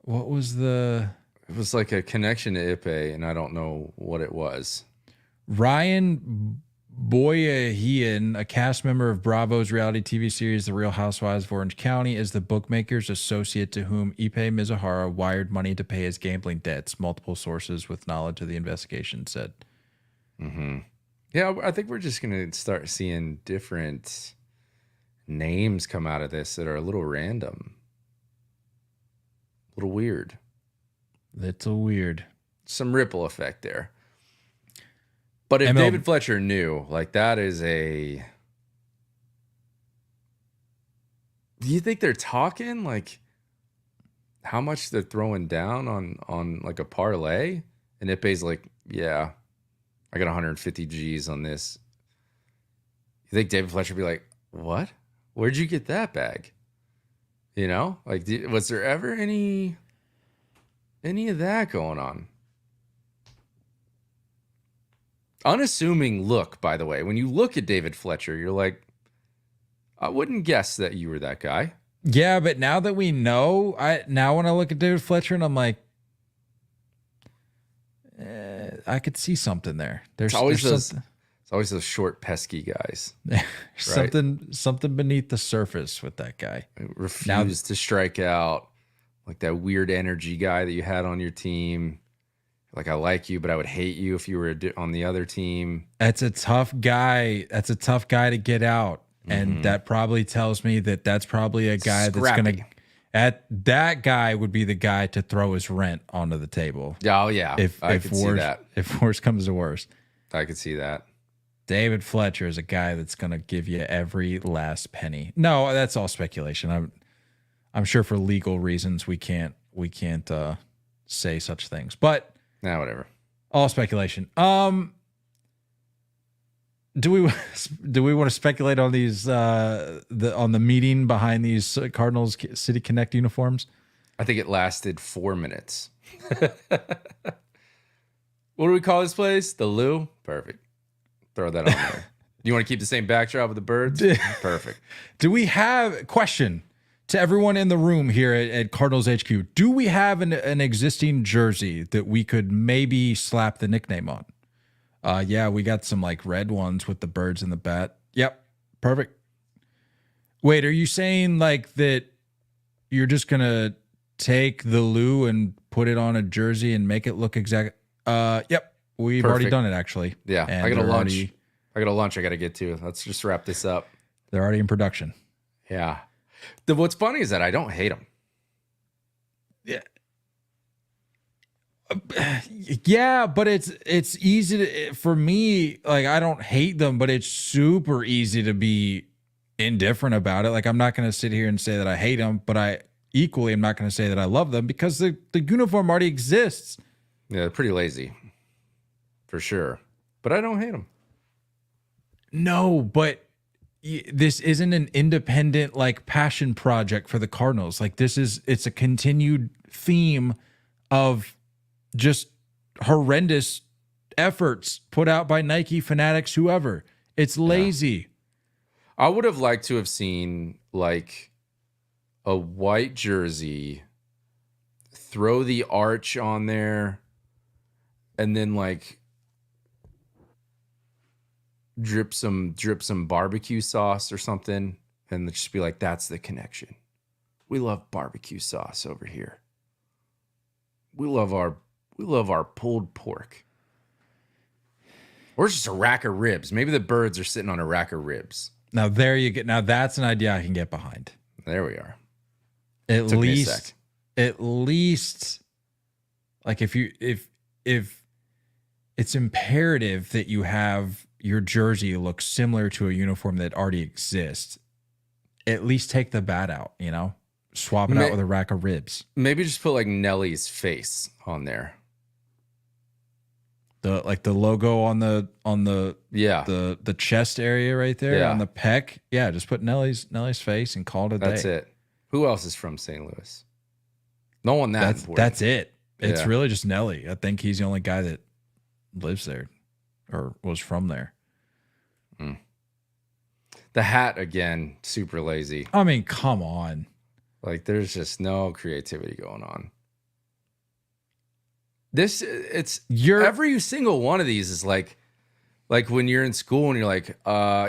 What was the... It was like a connection to Ipe, and I don't know what it was. Ryan Boyahian, a cast member of Bravo's reality TV series The Real Housewives of Orange County, is the bookmaker's associate to whom Ipe Mizuhara wired money to pay his gambling debts, multiple sources with knowledge of the investigation said. Mm-hmm. Yeah, I think we're just going to start seeing different names come out of this that are a little random. A little weird. Little weird. Some ripple effect there. But if David Fletcher knew, like that is a... Do you think they're talking like how much they're throwing down on like a parlay? And Ipe's like, yeah, I got 150 G's on this. You think David Fletcher would be like, what? Where'd you get that bag? Like, was there ever any of that going on? Unassuming look, by the way. When you look at David Fletcher, you're like, I wouldn't guess that you were that guy. Yeah, but now that we know, when I look at David Fletcher and I'm like, I could see something there. It's always those short, pesky guys. Something beneath the surface with that guy. Refused to strike out, like that weird energy guy that you had on your team. Like, I like you, but I would hate you if you were on the other team. That's a tough guy. That's a tough guy to get out. And that probably tells me that that's probably a guy Scrappy. that's going to... That guy would be the guy to throw his rent onto the table. Oh, yeah. I could see that. If worse comes to worse. I could see that. David Fletcher is a guy that's going to give you every last penny. No, that's all speculation. I'm sure for legal reasons we can't say such things. But whatever. All speculation. Do we want to speculate on these on the meeting behind these Cardinals City Connect uniforms? I think it lasted 4 minutes. What do we call this place? The Lou? Perfect. Throw that on there. You want to keep the same backdrop with the birds? Perfect. Do we have question to everyone in the room here at Cardinals HQ? Do we have an existing jersey that we could maybe slap the nickname on? Yeah, we got some like red ones with the birds and the bat. Yep. Perfect. Wait, are you saying like that you're just going to take the Lou and put it on a jersey and make it look exact? Yep. We've already done it, actually. Yeah, I got a lunch. I got to get to. Let's just wrap this up. They're already in production. Yeah. What's funny is that I don't hate them. Yeah. Yeah, but it's easy for me. Like, I don't hate them, but it's super easy to be indifferent about it. Like, I'm not going to sit here and say that I hate them, but I equally am not going to say that I love them because the uniform already exists. Yeah, they're pretty lazy. For sure. But I don't hate them. No, but this isn't an independent like passion project for the Cardinals. Like it's a continued theme of just horrendous efforts put out by Nike, Fanatics, whoever. It's lazy. I would have liked to have seen like a white jersey, throw the arch on there, and then like drip some barbecue sauce or something, and just be like, that's the connection. We love barbecue sauce over here. We love our pulled pork. Or just a rack of ribs. Maybe the birds are sitting on a rack of ribs. Now there you get. Now that's an idea I can get behind. There we are. At least, like if it's imperative that you have your jersey look similar to a uniform that already exists, at least take the bat out, swap it out with a rack of ribs. Maybe just put like Nelly's face on there. The logo on the the chest area right there on the pec. Yeah, just put Nelly's face and call it a day. That's it. Who else is from St. Louis? No one important. That's it. It's really just Nelly. I think he's the only guy that lives there or was from there. The hat again, super lazy. I mean, come on. Like there's just no creativity going on. Every single one of these is like when you're in school and you're like,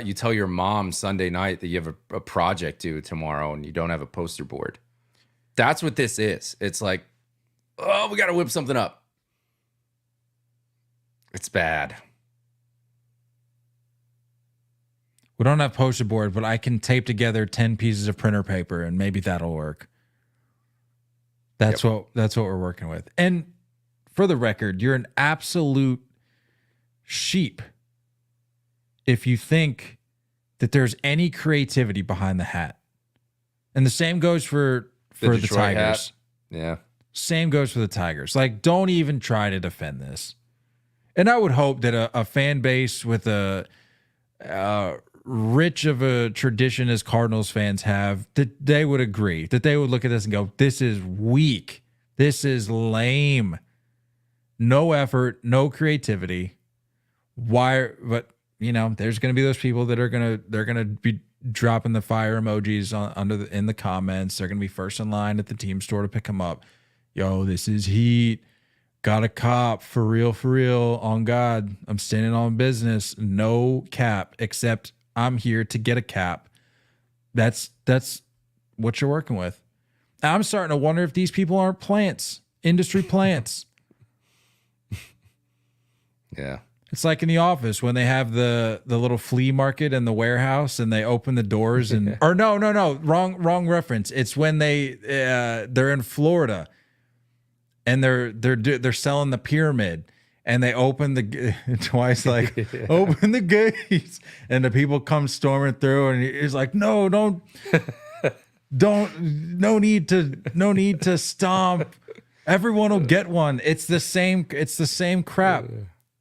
you tell your mom Sunday night that you have a project due tomorrow and you don't have a poster board. That's what this is. It's like, oh, we got to whip something up. It's bad. We don't have poster board, but I can tape together 10 pieces of printer paper and maybe that'll work. That's what we're working with. And for the record, you're an absolute sheep if you think that there's any creativity behind the hat. And the same goes for the Tigers. Hat. Yeah. Same goes for the Tigers. Like, don't even try to defend this. And I would hope that a fan base with a rich of a tradition as Cardinals fans have, that they would agree, that they would look at this and go, this is weak. This is lame. No effort, no creativity. Why? But there's going to be those people that they're going to be dropping the fire emojis in the comments. They're going to be first in line at the team store to pick them up. Yo, this is heat. Got a cop for real. On God, I'm standing on business. No cap, except I'm here to get a cap. That's what you're working with. I'm starting to wonder if these people aren't plants, industry plants. Yeah. It's like in The Office when they have the little flea market in the warehouse and they open the doors and or no, wrong reference. It's when they're in Florida and they're selling the pyramid and they open the twice like open the gates and the people come storming through and he's like, no need to stomp. Everyone will get one. It's the same crap.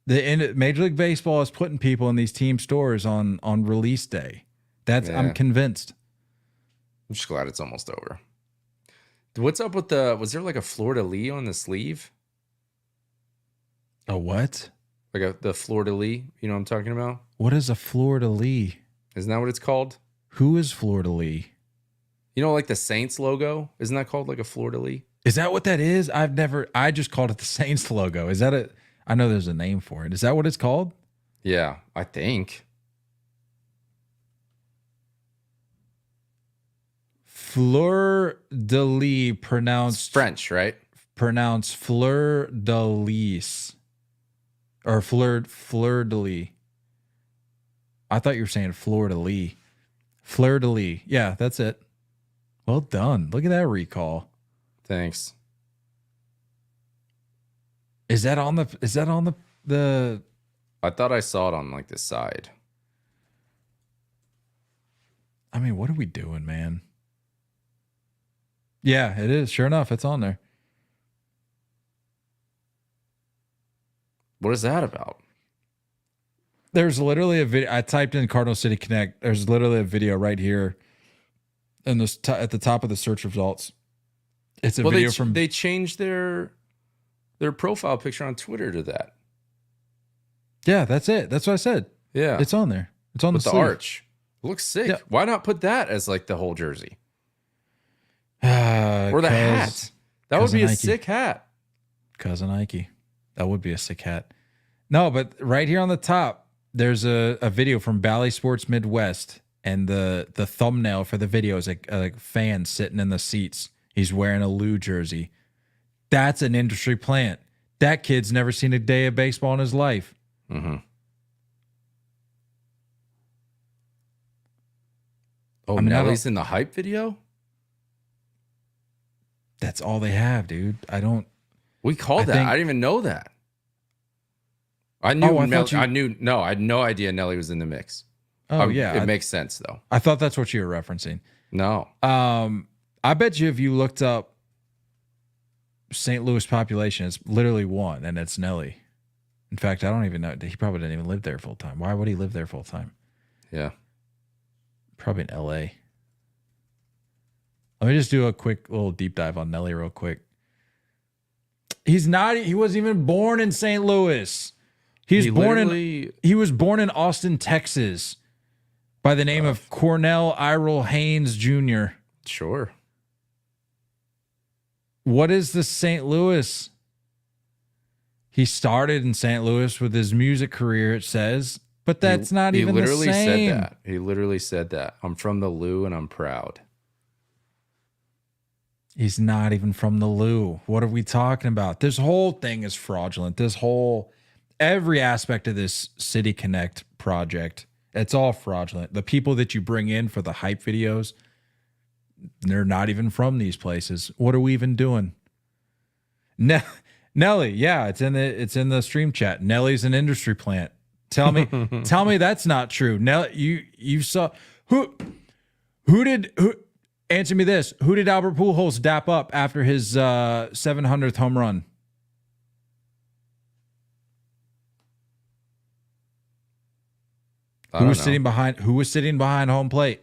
Major League Baseball is putting people in these team stores on release day. I'm convinced. I'm just glad it's almost over. What's up with was there like a fleur-de-lis on the sleeve? A what? Like the fleur-de-lis, you know what I'm talking about? What is a fleur-de-lis? Isn't that what it's called? Who is fleur-de-lis? Like the Saints logo? Isn't that called like a fleur-de-lis? Is that what that is? I just called it the Saints logo. Is that it? I know there's a name for it. Is that what it's called? Yeah, I think. Fleur-de-lis, pronounced... It's French, right? Pronounced fleur-de-lis. Or fleur-de-lis. I thought you were saying fleur-de-lis. Fleur-de-lis. Yeah, that's it. Well done. Look at that recall. Thanks. Is that on the I thought I saw it on like the side. I mean, what are we doing, man? Yeah, it is. Sure enough, it's on there. What is that about? There's literally a video. I typed in Cardinal City Connect. There's literally a video right here in this at the top of the search results. It's a video they changed their profile picture on Twitter to that. Yeah, that's it. That's what I said. Yeah. It's on there. It's on With the the sleeve. arch. It looks sick. Yeah. Why not put that as like the whole jersey? Or the hat. That would be a sick hat. Cousin Nike. That would be a sick hat. No, but right here on the top, there's a video from Bally Sports Midwest, and the thumbnail for the video is a fan sitting in the seats. He's wearing a Lou jersey. That's an industry plant. That kid's never seen a day of baseball in his life. Mm-hmm. Oh, Nelly's in the hype video? That's all they have, dude. We called that. I didn't even know that. I knew. I had no idea Nelly was in the mix. Oh yeah, it makes sense though. I thought that's what you were referencing. No. I bet you if you looked up St. Louis population, it's literally one, and it's Nelly. In fact, I don't even know. He probably didn't even live there full time. Why would he live there full time? Yeah. Probably in L.A. Let me just do a quick little deep dive on Nelly real quick. He wasn't even born in St. Louis. He was born in Austin, Texas, by the name of Cornell Irel Haynes Jr. Sure. What is the St. Louis? He started in St. Louis with his music career, it says, but that's not even the same. He literally said that. He literally said that. I'm from the Lou and I'm proud. He's not even from the Lou. What are we talking about? This whole thing is fraudulent. Every aspect of this City Connect project, it's all fraudulent. The people that you bring in for the hype videos, they're not even from these places. What are we even doing? Nelly, yeah, it's in the stream chat. Nelly's an industry plant. Tell me that's not true. Nelly, you saw who answer me this. Who did Albert Pujols dap up after his 700th home run? Who was sitting behind home plate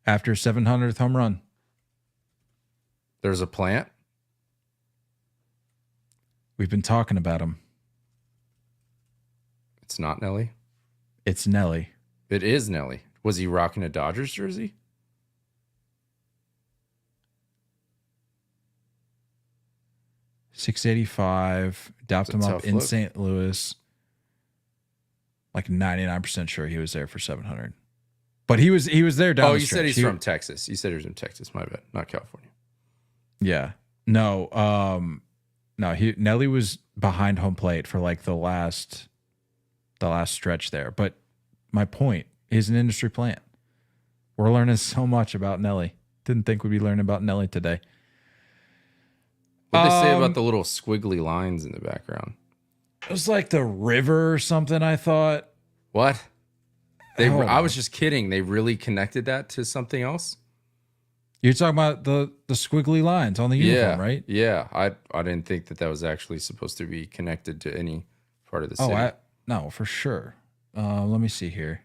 after 700th home run? There's a plant. We've been talking about him. It's not Nelly. It's Nelly. It is Nelly. Was he rocking a Dodgers jersey? .685. Dapped him up in St. Louis. Like 99% sure he was there for 700. But he was there down the stretch. Said he's from Texas. You said he was from Texas. My bad. Not California. Yeah. No. Nelly was behind home plate for like the last stretch there. But my point is an industry plant. We're learning so much about Nelly. Didn't think we'd be learning about Nelly today. What did they say about the little squiggly lines in the background? It was like the river or something, I thought. What? I was just kidding. They really connected that to something else? You're talking about the squiggly lines on the uniform, right? Yeah. I didn't think that was actually supposed to be connected to any part of the city. No, for sure. Let me see here.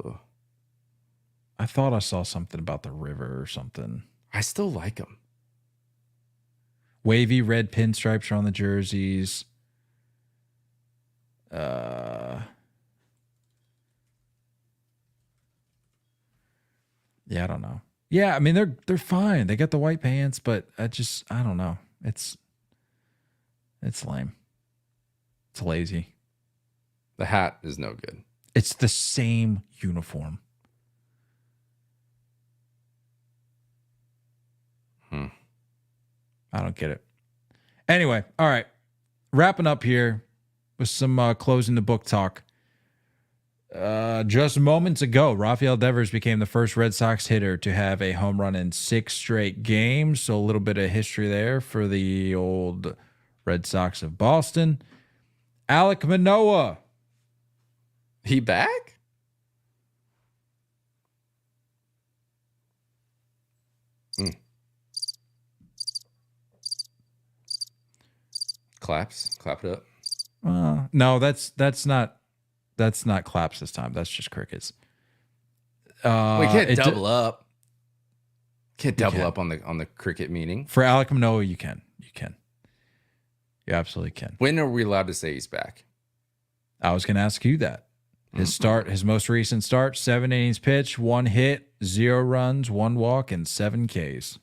Ugh. I thought I saw something about the river or something. I still like them. Wavy red pinstripes are on the jerseys. Yeah, I don't know. Yeah, I mean they're fine. They got the white pants, but I don't know. It's lame. It's lazy. The hat is no good. It's the same uniform. I don't get it. Anyway, all right. Wrapping up here with some closing the book talk. Just moments ago, Rafael Devers became the first Red Sox hitter to have a home run in 6 straight games. So a little bit of history there for the old Red Sox of Boston. Alek Manoah. He back? Claps. Clap it up. No, that's not claps this time. That's just crickets. We can't double up. Can't double up on the cricket meeting. For Alek Manoah, you can. You absolutely can. When are we allowed to say he's back? I was going to ask you that. His most recent start, 7 innings pitched, 1 hit, 0 runs, 1 walk, and 7 Ks.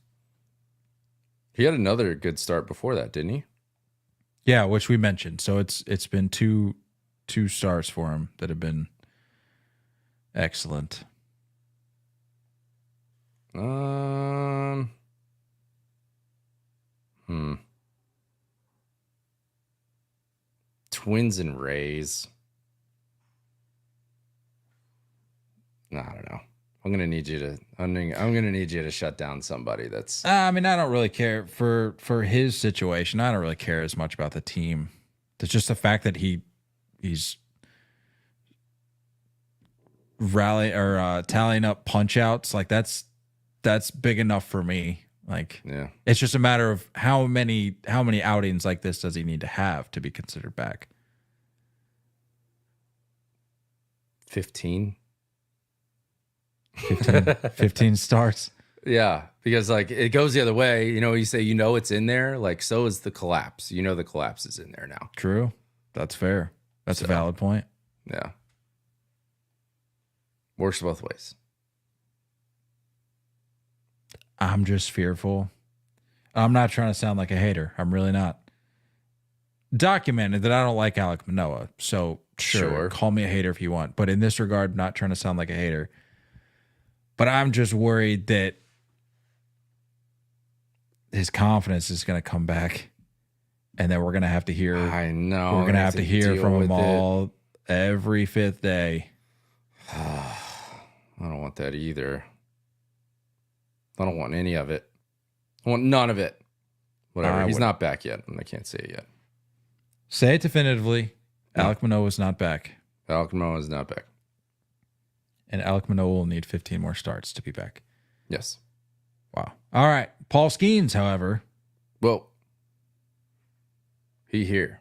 He had another good start before that, didn't he? Yeah, which we mentioned. So it's been two starts for him that have been excellent. Twins and Rays. No, I don't know. I'm gonna need you to shut down somebody that's. I mean, I don't really care for his situation. I don't really care as much about the team. It's just the fact that he's tallying up punch outs. Like that's big enough for me. Like, yeah, it's just a matter of how many outings like this does he need to have to be considered back? 15. 15 starts. Yeah, because like it goes the other way. You say it's in there. Like so is the collapse. The collapse is in there now. True. That's fair. That's a valid point. Yeah. Works both ways. I'm just fearful. I'm not trying to sound like a hater. I'm really not. Documented that I don't like Alek Manoah. So sure, call me a hater if you want. But in this regard, not trying to sound like a hater. But I'm just worried that his confidence is going to come back, and then we're going to have to hear. I know we're going to have to hear from him all every 5th day. I don't want that either. I don't want any of it. I want none of it. Whatever. He's not back yet. I can't say it yet. Say it definitively. No. Alek Manoah is not back. Alek Manoah is not back. And Alek Manoah will need 15 more starts to be back. Yes. Wow. All right. Paul Skenes, however. Well, he here.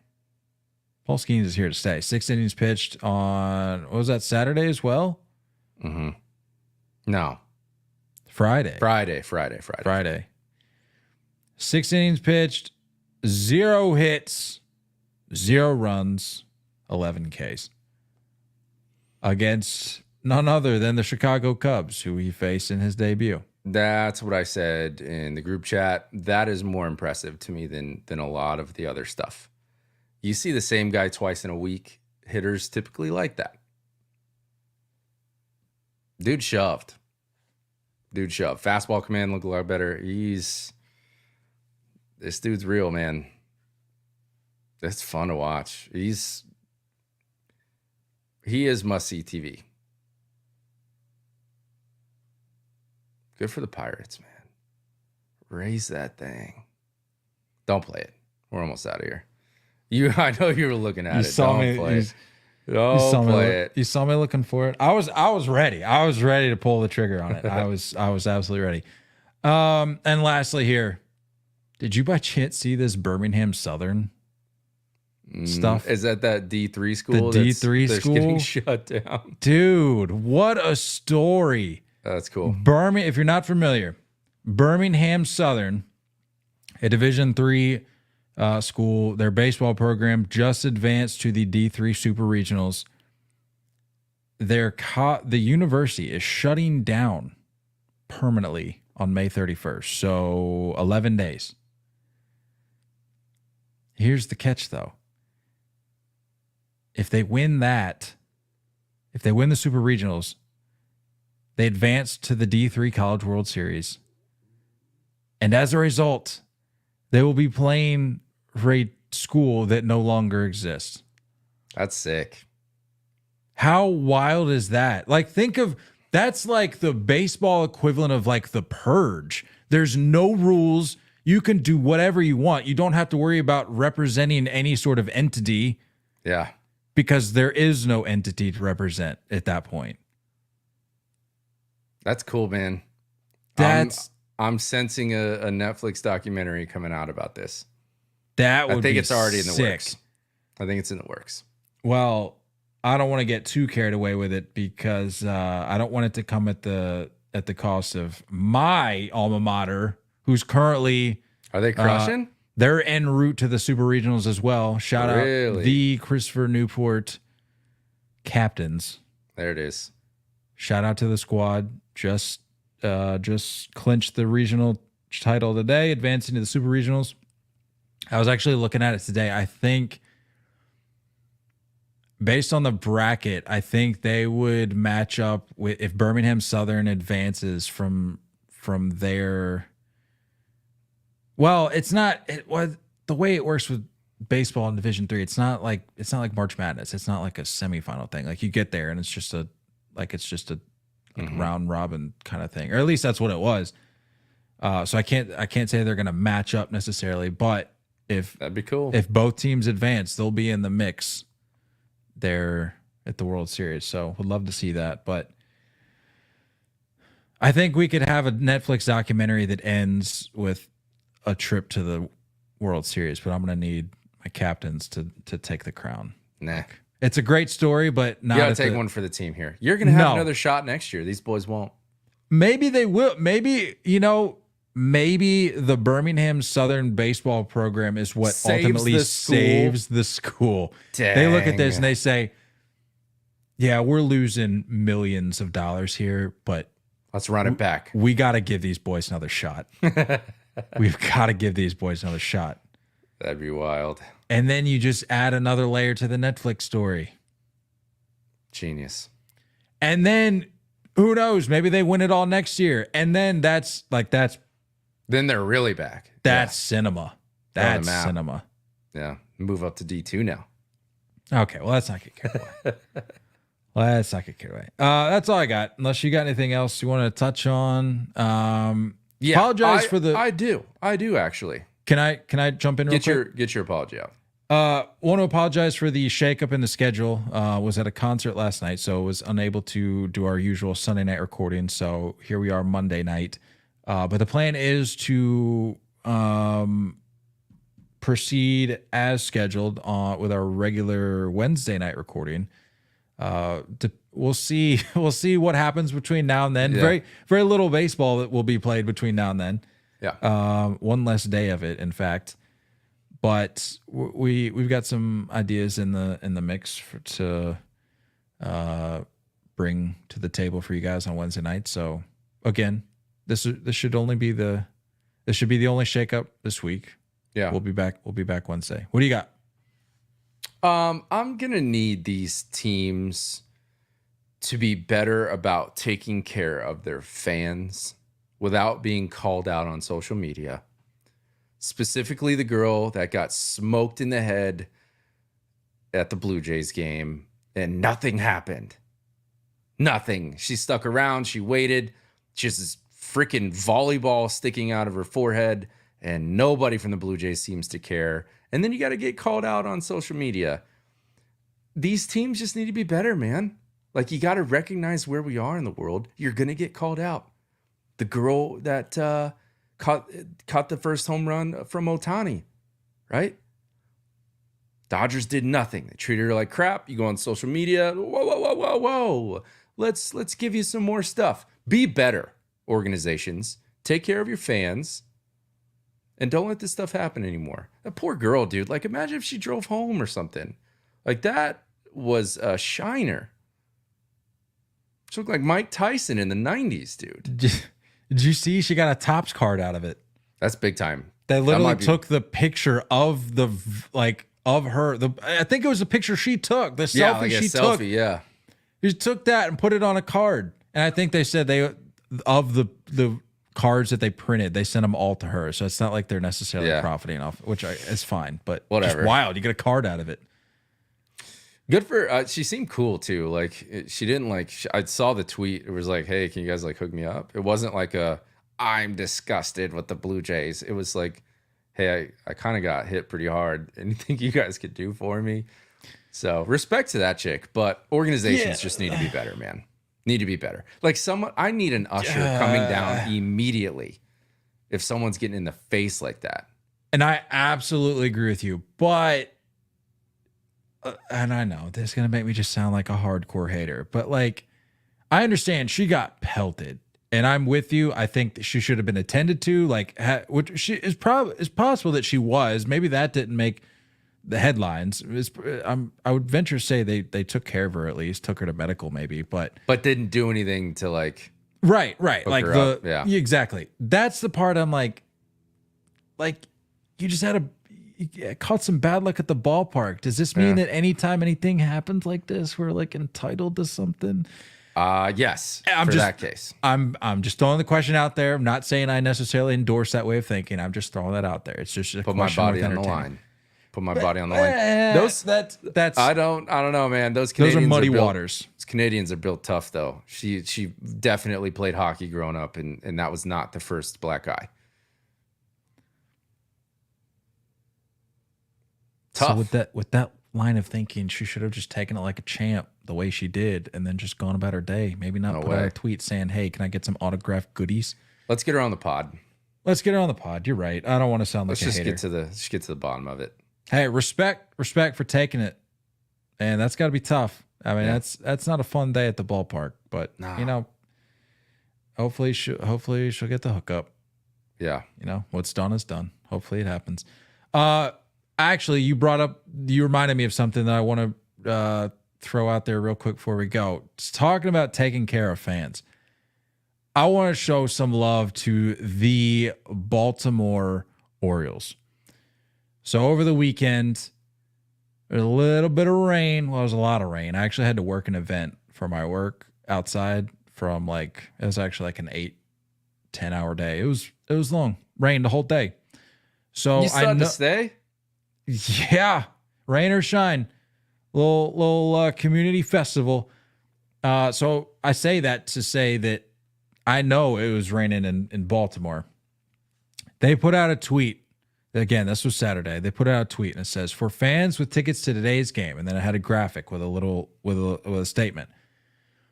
Paul Skenes is here to stay. 6 innings pitched on, what was that, Saturday as well? Mm-hmm. No. Friday. 6 innings pitched, 0 hits, 0 runs, 11 Ks. Against none other than the Chicago Cubs, who he faced in his debut. That's what I said in the group chat. That is more impressive to me than a lot of the other stuff. You see the same guy twice in a week. Hitters typically like that. Dude shoved. Fastball command looked a lot better. This dude's real, man. It's fun to watch. He is must-see TV. Good for the Pirates, man. Raise that thing. Don't play it. We're almost out of here. I know you were looking at it. Don't play it. Don't play it. You saw me looking for it. I was ready. I was ready to pull the trigger on it. I was absolutely ready. And lastly here, did you by chance see this Birmingham Southern stuff? Is that D3 school? The D3 that's school getting shut down. Dude, what a story. That's cool. If you're not familiar, Birmingham Southern, a Division III school, their baseball program just advanced to the D3 Super Regionals. The university is shutting down permanently on May 31st, so 11 days. Here's the catch, though. If they win the Super Regionals, they advance to the D3 College World Series. And as a result, they will be playing for a school that no longer exists. That's sick. How wild is that? Like, that's like the baseball equivalent of like the Purge. There's no rules. You can do whatever you want. You don't have to worry about representing any sort of entity. Yeah. Because there is no entity to represent at that point. That's cool, man. I'm sensing a Netflix documentary coming out about this. I think it's already in the sick. works. I think it's in the works. Well, I don't want to get too carried away with it because I don't want it to come at the cost of my alma mater, who's currently Are they crushing? They're en route to the Super Regionals as well. Shout out Really? the Christopher Newport captains. There it is. Shout out to the squad. Just clinched the regional title today, advancing to the super regionals. I was actually looking at it today. I think based on the bracket, I think they would match up with if Birmingham Southern advances from their. Well, it's not the way it works with baseball in Division III. It's not like March Madness. It's not like a semifinal thing. Like you get there and it's just a round robin kind of thing, or at least that's what it was. So I can't say they're going to match up necessarily, but that'd be cool. If both teams advance, they'll be in the mix there at the World Series. So would love to see that. But I think we could have a Netflix documentary that ends with a trip to the World Series, but I'm going to need my captains to take the crown. Nah. It's a great story, but not. You got to take one for the team here. You're going to have another shot next year. These boys won't. Maybe they will. Maybe the Birmingham Southern baseball program is what ultimately saves the school. Dang. They look at this and they say, yeah, we're losing millions of dollars here, but let's run it back. We got to give these boys another shot. We've got to give these boys another shot. That'd be wild. And then you just add another layer to the Netflix story. Genius. And then who knows? Maybe they win it all next year. And then that's. Then they're really back. That's cinema. That's cinema. Yeah. Move up to D2 now. Okay. Well, let's not get carried away. That's all I got. Unless you got anything else you want to touch on. Apologize for the. I do actually. Can I jump in real quick? Get your apology out. Want to apologize for the shakeup in the schedule. Was at a concert last night, so was unable to do our usual Sunday night recording. So here we are Monday night. But the plan is to proceed as scheduled with our regular Wednesday night recording. We'll see what happens between now and then. Yeah. Very little baseball that will be played between now and then. Yeah. One less day of it, in fact. But we've got some ideas in the mix to bring to the table for you guys on Wednesday night. So again, this should be the only shakeup this week. Yeah. We'll be back Wednesday. What do you got? I'm gonna need these teams to be better about taking care of their fans without being called out on social media. Specifically the girl that got smoked in the head at the Blue Jays game and nothing happened. Nothing. She stuck around. She waited. She has this freaking volleyball sticking out of her forehead and nobody from the Blue Jays seems to care. And then you got to get called out on social media. These teams just need to be better, man. Like, you got to recognize where we are in the world. You're going to get called out. The girl that caught the first home run from Ohtani, right? Dodgers did nothing. They treated her like crap. You go on social media. Whoa. Let's give you some more stuff. Be better, organizations. Take care of your fans. And don't let this stuff happen anymore. That poor girl, dude. Like, imagine if she drove home or something. Like, that was a shiner. She looked like Mike Tyson in the 90s, dude. Did you see she got a Topps card out of it? That's big time. They literally took the picture of of her. I think it was the picture she took. The selfie she took. Yeah. She took that and put it on a card. And I think they said the cards that they printed, they sent them all to her. So it's not like they're necessarily profiting off, which is fine. But whatever. Just wild. You get a card out of it. Good for she seemed cool too. Like, she didn't I saw the tweet. It was like, hey, can you guys hook me up? It wasn't like I'm disgusted with the Blue Jays. It was like, hey, I kind of got hit pretty hard. Anything you guys could do for me? So respect to that chick, but organizations just need to be better, man. Need to be better. Like, I need an usher coming down immediately if someone's getting in the face like that. And I absolutely agree with you, but and I know this is going to make me just sound like a hardcore hater, but like, I understand she got pelted and I'm with you. I think that she should have been attended to, like, which she is possible that she was. Maybe that didn't make the headlines. I would venture to say they took care of her, at least took her to medical maybe, but didn't do anything to like. Right. Like her the up, yeah. Exactly. That's the part I'm like you just you caught some bad luck at the ballpark. Does this mean that anytime anything happens like this, we're like entitled to something? Yes. That case, I'm just throwing the question out there. I'm not saying I necessarily endorse that way of thinking. I'm just throwing that out there. It's just a put my question body worth on the entertaining. line. Put my body on the line. That's I don't know, man. Those those Canadians are muddy built, waters. Those Canadians are built tough, though. She definitely played hockey growing up, and that was not the first black guy. Tough. So with that line of thinking, she should have just taken it like a champ, the way she did, and then just gone about her day. Maybe not put out a tweet saying, "Hey, can I get some autographed goodies?" Let's get her on the pod. Let's get her on the pod. You're right. I don't want to sound like Let's a hater. just get to the bottom of it. Hey, respect for taking it, and that's got to be tough. I mean, that's not a fun day at the ballpark, but you know, hopefully she'll get the hookup. Yeah, you know, what's done is done. Hopefully it happens. Actually, you reminded me of something that I want to throw out there real quick before we go. Just talking about taking care of fans. I want to show some love to the Baltimore Orioles. So over the weekend, there's a little bit of rain. Well, it was a lot of rain. I actually had to work an event for my work outside from it was actually like an 8-10 hour day. It was long. Rained the whole day. So you still had to stay? Yeah. Rain or shine. Little community festival. So I say that to say that I know it was raining in Baltimore. They put out a tweet. Again, this was Saturday. They put out a tweet and it says, "For fans with tickets to today's game," and then it had a graphic with a statement.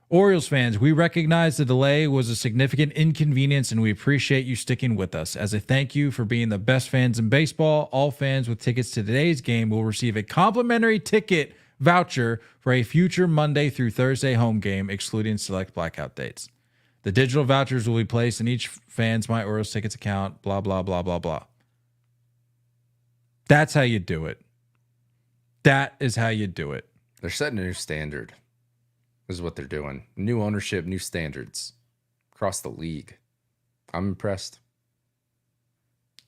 "Orioles fans, we recognize the delay was a significant inconvenience and we appreciate you sticking with us. As a thank you for being the best fans in baseball, all fans with tickets to today's game will receive a complimentary ticket voucher for a future Monday through Thursday home game, excluding select blackout dates. The digital vouchers will be placed in each fan's My Orioles Tickets account, blah, blah, blah, blah, blah." That's how you do it. That is how you do it. They're setting a new standard. This is what they're doing. New ownership, new standards across the league. I'm impressed.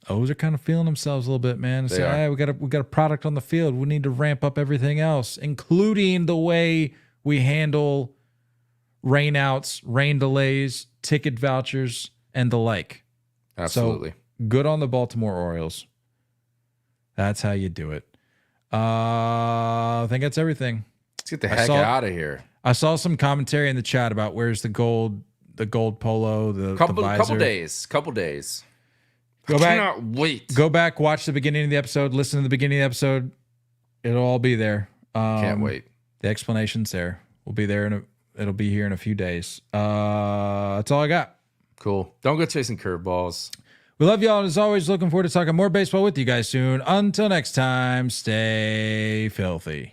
O's are kind of feeling themselves a little bit, man. They say, "Hey, we got a product on the field. We need to ramp up everything else, including the way we handle rainouts, rain delays, ticket vouchers, and the like." Absolutely. So, good on the Baltimore Orioles. That's how you do it. I think that's everything. Let's get the heck out of here. I saw some commentary in the chat about where's the gold polo, the visor. Couple days. Go I back. cannot wait. Go back, watch the beginning of the episode, listen to the beginning of the episode. It'll all be there. Can't wait. The explanation's there. We'll be there it'll be here in a few days. That's all I got. Cool. Don't go chasing curveballs. We love y'all. As always, looking forward to talking more baseball with you guys soon. Until next time, stay filthy.